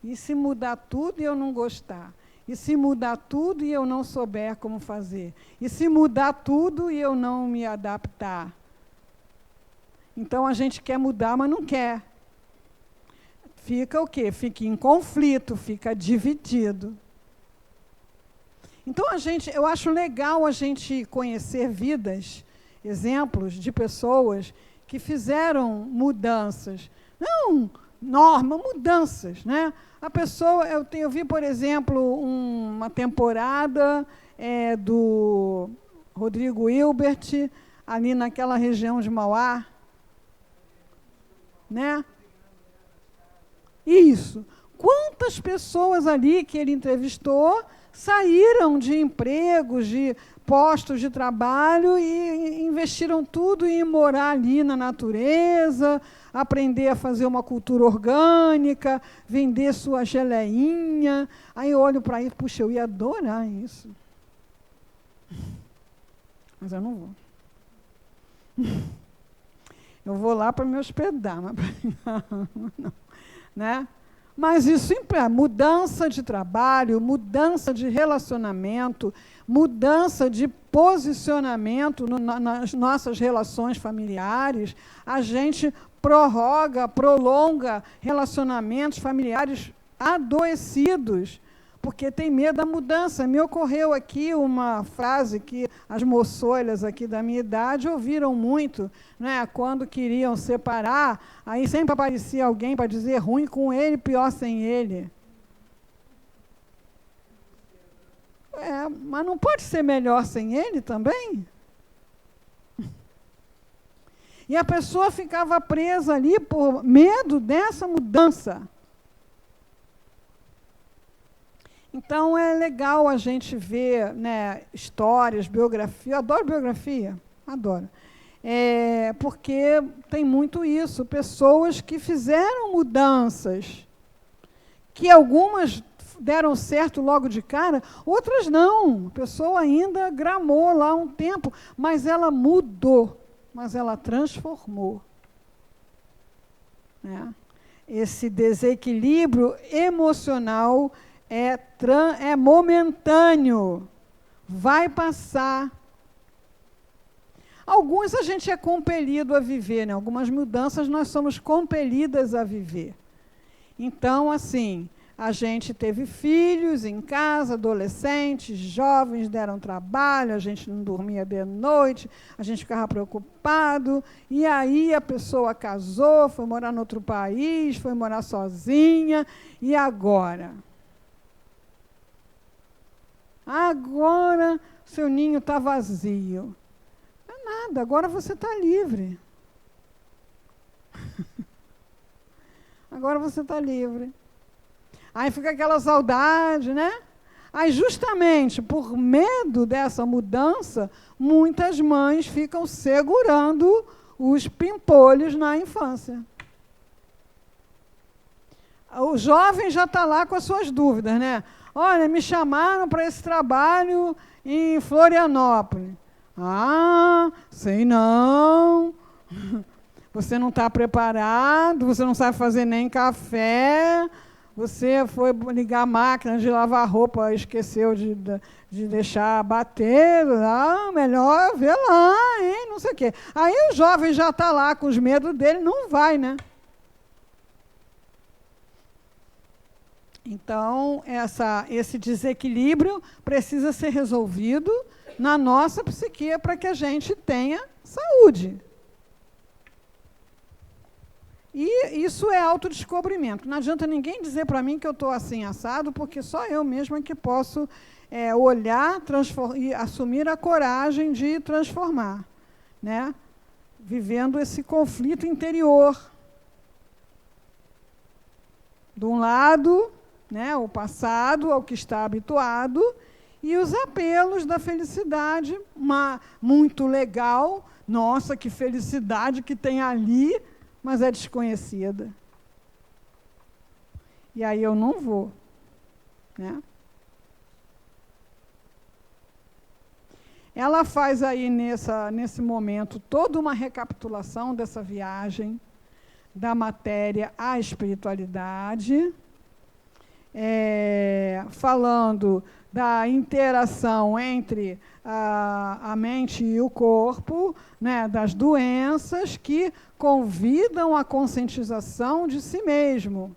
E se mudar tudo e eu não gostar? E se mudar tudo e eu não souber como fazer? E se mudar tudo e eu não me adaptar? Então, a gente quer mudar, mas não quer. Fica o quê? Fica em conflito, fica dividido. Então, eu acho legal a gente conhecer vidas, exemplos de pessoas que fizeram mudanças. Não mudanças, né? A pessoa, eu vi, por exemplo, uma temporada do Rodrigo Hilbert, ali naquela região de Mauá, né? Isso. Quantas pessoas ali que ele entrevistou saíram de empregos, de postos de trabalho e investiram tudo em morar ali na natureza, aprender a fazer uma cultura orgânica, vender sua geleinha. Aí eu olho para isso, puxa, eu ia adorar isso. Mas eu não vou. Eu vou lá para me hospedar, mas não, né? Mas isso é mudança de trabalho, mudança de relacionamento, mudança de posicionamento nas nossas relações familiares. A gente prolonga relacionamentos familiares adoecidos, porque tem medo da mudança. Me ocorreu aqui uma frase que as moçoilas aqui da minha idade ouviram muito, né? Quando queriam separar, aí sempre aparecia alguém para dizer ruim com ele, pior sem ele. Mas não pode ser melhor sem ele também? E a pessoa ficava presa ali por medo dessa mudança. Então, é legal a gente ver, né, histórias, biografia. Eu adoro biografia, adoro. Porque tem muito isso. Pessoas que fizeram mudanças, que algumas deram certo logo de cara, outras não. A pessoa ainda gramou lá um tempo, mas ela mudou, mas ela transformou, né? Esse desequilíbrio emocional é momentâneo, vai passar. Alguns a gente é compelido a viver, né? Algumas mudanças nós somos compelidas a viver. Então, assim, a gente teve filhos em casa, adolescentes, jovens, deram trabalho, a gente não dormia de noite, a gente ficava preocupado, e aí a pessoa casou, foi morar em outro país, foi morar sozinha, e agora? Agora seu ninho está vazio. Não é nada, agora você está livre. Agora você está livre. Aí fica aquela saudade, né? Aí, justamente por medo dessa mudança, muitas mães ficam segurando os pimpolhos na infância. O jovem já está lá com as suas dúvidas, né? Olha, me chamaram para esse trabalho em Florianópolis. Ah, sei não. Você não está preparado, você não sabe fazer nem café. você foi ligar a máquina de lavar roupa, esqueceu de deixar bater, melhor ver lá, hein, não sei o quê. Aí o jovem já está lá com os medos dele, não vai, né? Então, esse desequilíbrio precisa ser resolvido na nossa psique para que a gente tenha saúde. E isso é autodescobrimento. Não adianta ninguém dizer para mim que eu estou assim assado, porque só eu mesma que posso olhar e assumir a coragem de transformar, né? Vivendo esse conflito interior. De um lado, né, o passado, ao que está habituado, e os apelos da felicidade, muito legal, nossa, que felicidade que tem ali, mas é desconhecida. E aí eu não vou, né? Ela faz aí nesse momento toda uma recapitulação dessa viagem da matéria à espiritualidade, falando da interação entre a mente e o corpo, né, das doenças que convidam à conscientização de si mesmo.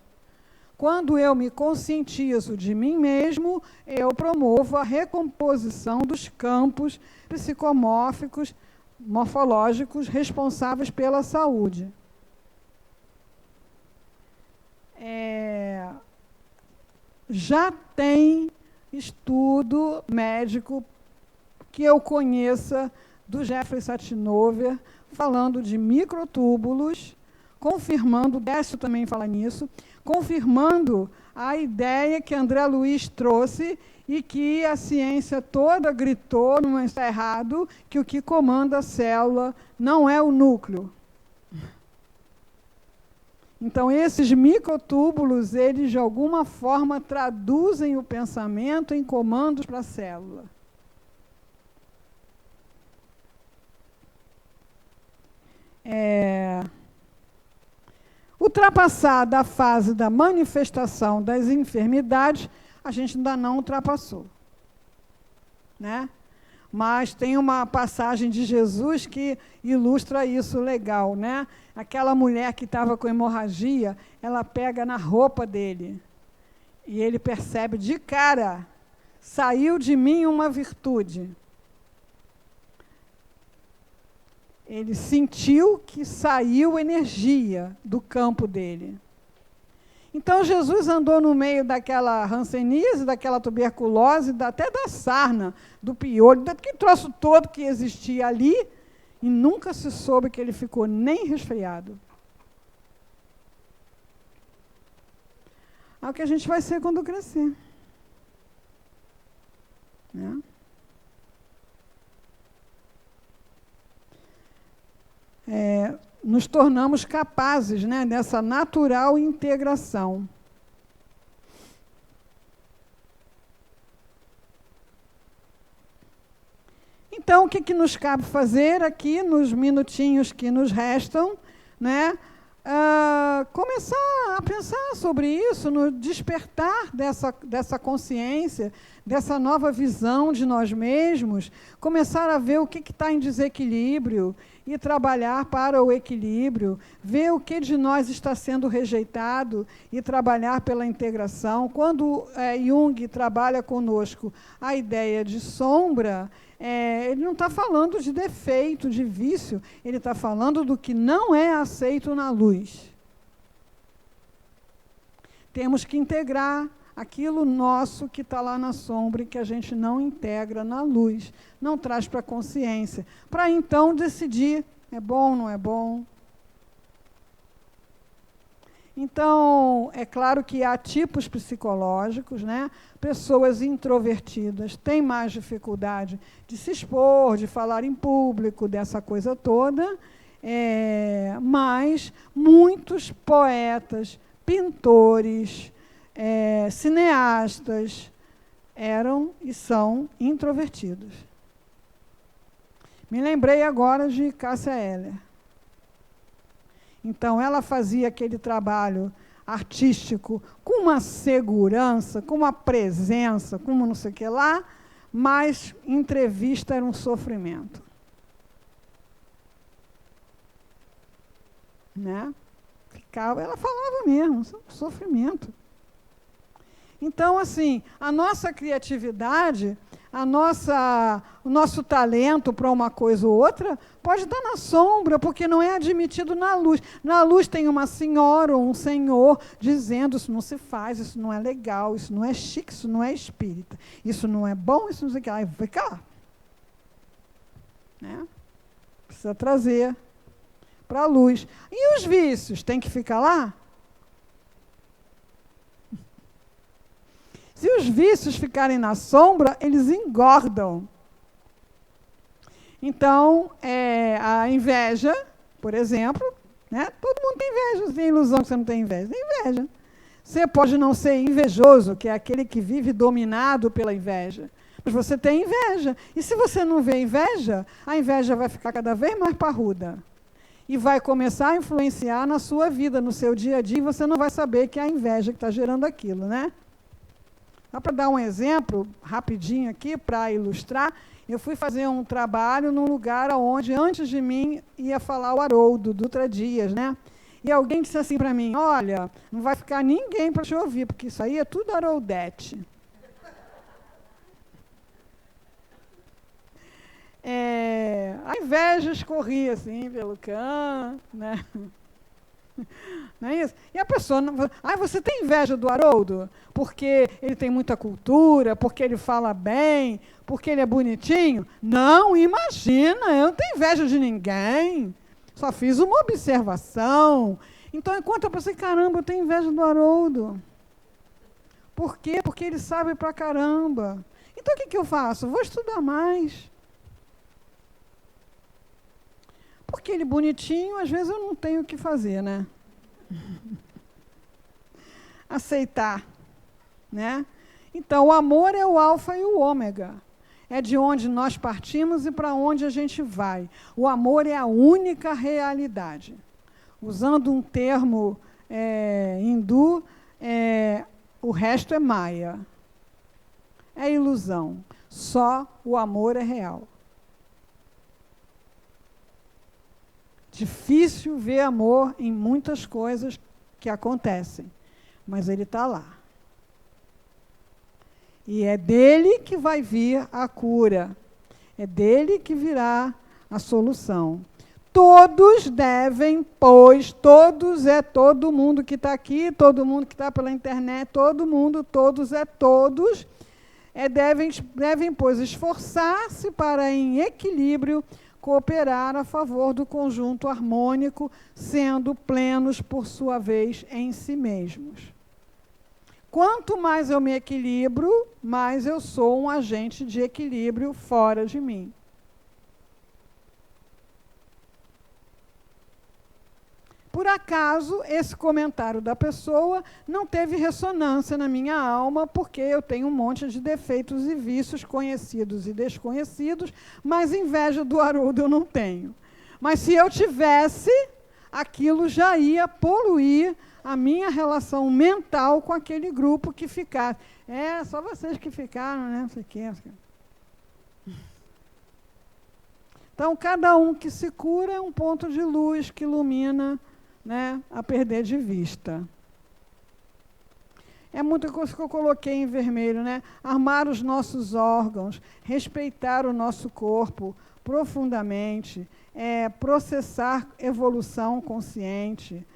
Quando eu me conscientizo de mim mesmo, eu promovo a recomposição dos campos psicomórficos, morfológicos responsáveis pela saúde. Já tem estudo médico que eu conheça do Jeffrey Satinover, falando de microtúbulos, confirmando, o Décio também fala nisso, confirmando a ideia que André Luiz trouxe e que a ciência toda gritou, não está errado, que o que comanda a célula não é o núcleo. Então, esses microtúbulos, eles de alguma forma traduzem o pensamento em comandos para a célula. Ultrapassada a fase da manifestação das enfermidades, a gente ainda não ultrapassou, né? Mas tem uma passagem de Jesus que ilustra isso legal, né? Aquela mulher que estava com hemorragia, ela pega na roupa dele e ele percebe de cara, saiu de mim uma virtude. Ele sentiu que saiu energia do campo dele. Então, Jesus andou no meio daquela hanseníase, daquela tuberculose, até da sarna, do piolho, daquele troço todo que existia ali, e nunca se soube que ele ficou nem resfriado. É o que a gente vai ser quando crescer. Né? Nos tornamos capazes, né, dessa natural integração. Então, o que nos cabe fazer aqui, nos minutinhos que nos restam, né, começar a pensar sobre isso, no despertar dessa consciência, dessa nova visão de nós mesmos, começar a ver o que está em desequilíbrio e trabalhar para o equilíbrio, ver o que de nós está sendo rejeitado e trabalhar pela integração. Quando Jung trabalha conosco a ideia de sombra, ele não está falando de defeito, de vício, ele está falando do que não é aceito na luz. Temos que integrar aquilo nosso que está lá na sombra e que a gente não integra na luz, não traz para a consciência, para então decidir, é bom, não é bom. Então, é claro que há tipos psicológicos, né? Pessoas introvertidas têm mais dificuldade de se expor, de falar em público, dessa coisa toda, mas muitos poetas, pintores, cineastas eram e são introvertidos. Me lembrei agora de Cássia Eller. Então, ela fazia aquele trabalho artístico, com uma segurança, com uma presença, com não sei o que lá, mas entrevista era um sofrimento. Né? Ela falava mesmo, sofrimento. Então, assim, a nossa criatividade, o nosso talento para uma coisa ou outra, pode estar na sombra, porque não é admitido na luz. Na luz tem uma senhora ou um senhor dizendo: isso não se faz, isso não é legal, isso não é chique, isso não é espírita, isso não é bom, isso não sei o que. Aí fica lá. Né? Precisa trazer para a luz. E os vícios, tem que ficar lá? Se os vícios ficarem na sombra, eles engordam. Então, a inveja, por exemplo, né? Todo mundo tem inveja, tem ilusão que você não tem inveja. Tem inveja. Você pode não ser invejoso, que é aquele que vive dominado pela inveja, mas você tem inveja. E se você não vê inveja, a inveja vai ficar cada vez mais parruda. E vai começar a influenciar na sua vida, no seu dia a dia, e você não vai saber que é a inveja que está gerando aquilo, né? Só para dar um exemplo, rapidinho aqui, para ilustrar, eu fui fazer um trabalho num lugar onde, antes de mim, ia falar o Haroldo Dutra Dias, né? E alguém disse assim para mim: olha, não vai ficar ninguém para te ouvir, porque isso aí é tudo Haroldete. A inveja escorria assim pelo canto, né? Não é isso? E a pessoa, você tem inveja do Haroldo? Porque ele tem muita cultura, porque ele fala bem, porque ele é bonitinho? Não, imagina, eu não tenho inveja de ninguém. Só fiz uma observação. Então, enquanto eu pensei: caramba, eu tenho inveja do Haroldo. Por quê? Porque ele sabe pra caramba. Então, o que eu faço? Vou estudar mais. Porque ele bonitinho, às vezes eu não tenho o que fazer, né? Aceitar, né? Então, o amor é o alfa e o ômega. É de onde nós partimos e para onde a gente vai. O amor é a única realidade. Usando um termo hindu, o resto é maia. É ilusão. Só o amor é real. Difícil ver amor em muitas coisas que acontecem, mas ele está lá. E é dele que vai vir a cura. É dele que virá a solução. Todos devem, pois, todos é todo mundo que está aqui, todo mundo que está pela internet, todo mundo, todos é todos, devem, pois, esforçar-se para, em equilíbrio, cooperar a favor do conjunto harmônico, sendo plenos, por sua vez, em si mesmos. Quanto mais eu me equilibro, mais eu sou um agente de equilíbrio fora de mim. Por acaso, esse comentário da pessoa não teve ressonância na minha alma, porque eu tenho um monte de defeitos e vícios conhecidos e desconhecidos, mas inveja do Haroldo eu não tenho. Mas se eu tivesse, aquilo já ia poluir a minha relação mental com aquele grupo que ficasse. Só vocês que ficaram, né? Não sei o quê. Então, cada um que se cura é um ponto de luz que ilumina, né, a perder de vista. É muita coisa que eu coloquei em vermelho, né? Armar os nossos órgãos, respeitar o nosso corpo profundamente, processar evolução consciente,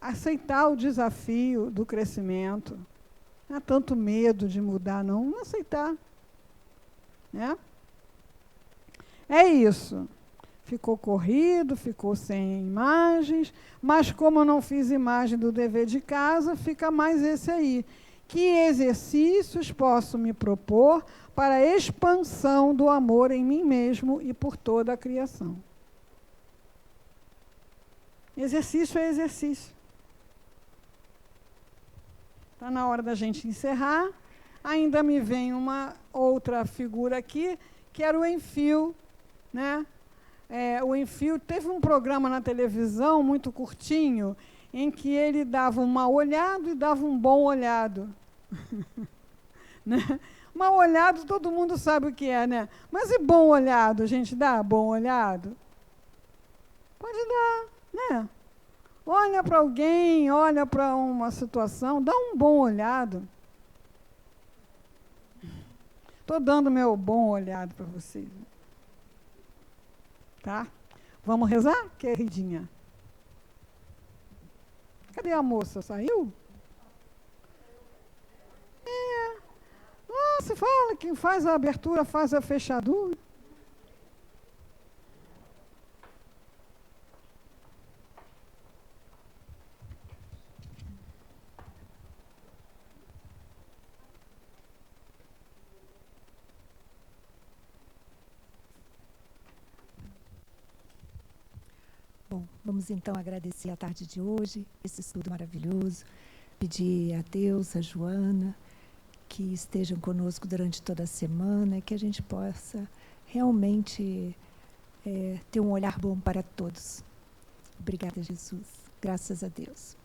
aceitar o desafio do crescimento. Não há tanto medo de mudar, não aceitar. Né? É isso. Ficou corrido, ficou sem imagens, mas como eu não fiz imagem do dever de casa, fica mais esse aí. Que exercícios posso me propor para a expansão do amor em mim mesmo e por toda a criação? Exercício é exercício. Está na hora da gente encerrar. Ainda me vem uma outra figura aqui, que era o Enfio, né? O Enfio teve um programa na televisão muito curtinho, em que ele dava um mau olhado e dava um bom olhado. Né? Mal olhado, todo mundo sabe o que é, né? Mas e bom olhado? A gente dá bom olhado? Pode dar, né? Olha para alguém, olha para uma situação, dá um bom olhado. Estou dando meu bom olhado para vocês. Tá? Vamos rezar, queridinha? Cadê a moça? Saiu? Você fala que faz a abertura, faz a fechadura. Bom, vamos então agradecer a tarde de hoje, esse estudo maravilhoso, pedir a Deus, a Joana, que estejam conosco durante toda a semana, que a gente possa realmente ter um olhar bom para todos. Obrigada, Jesus. Graças a Deus.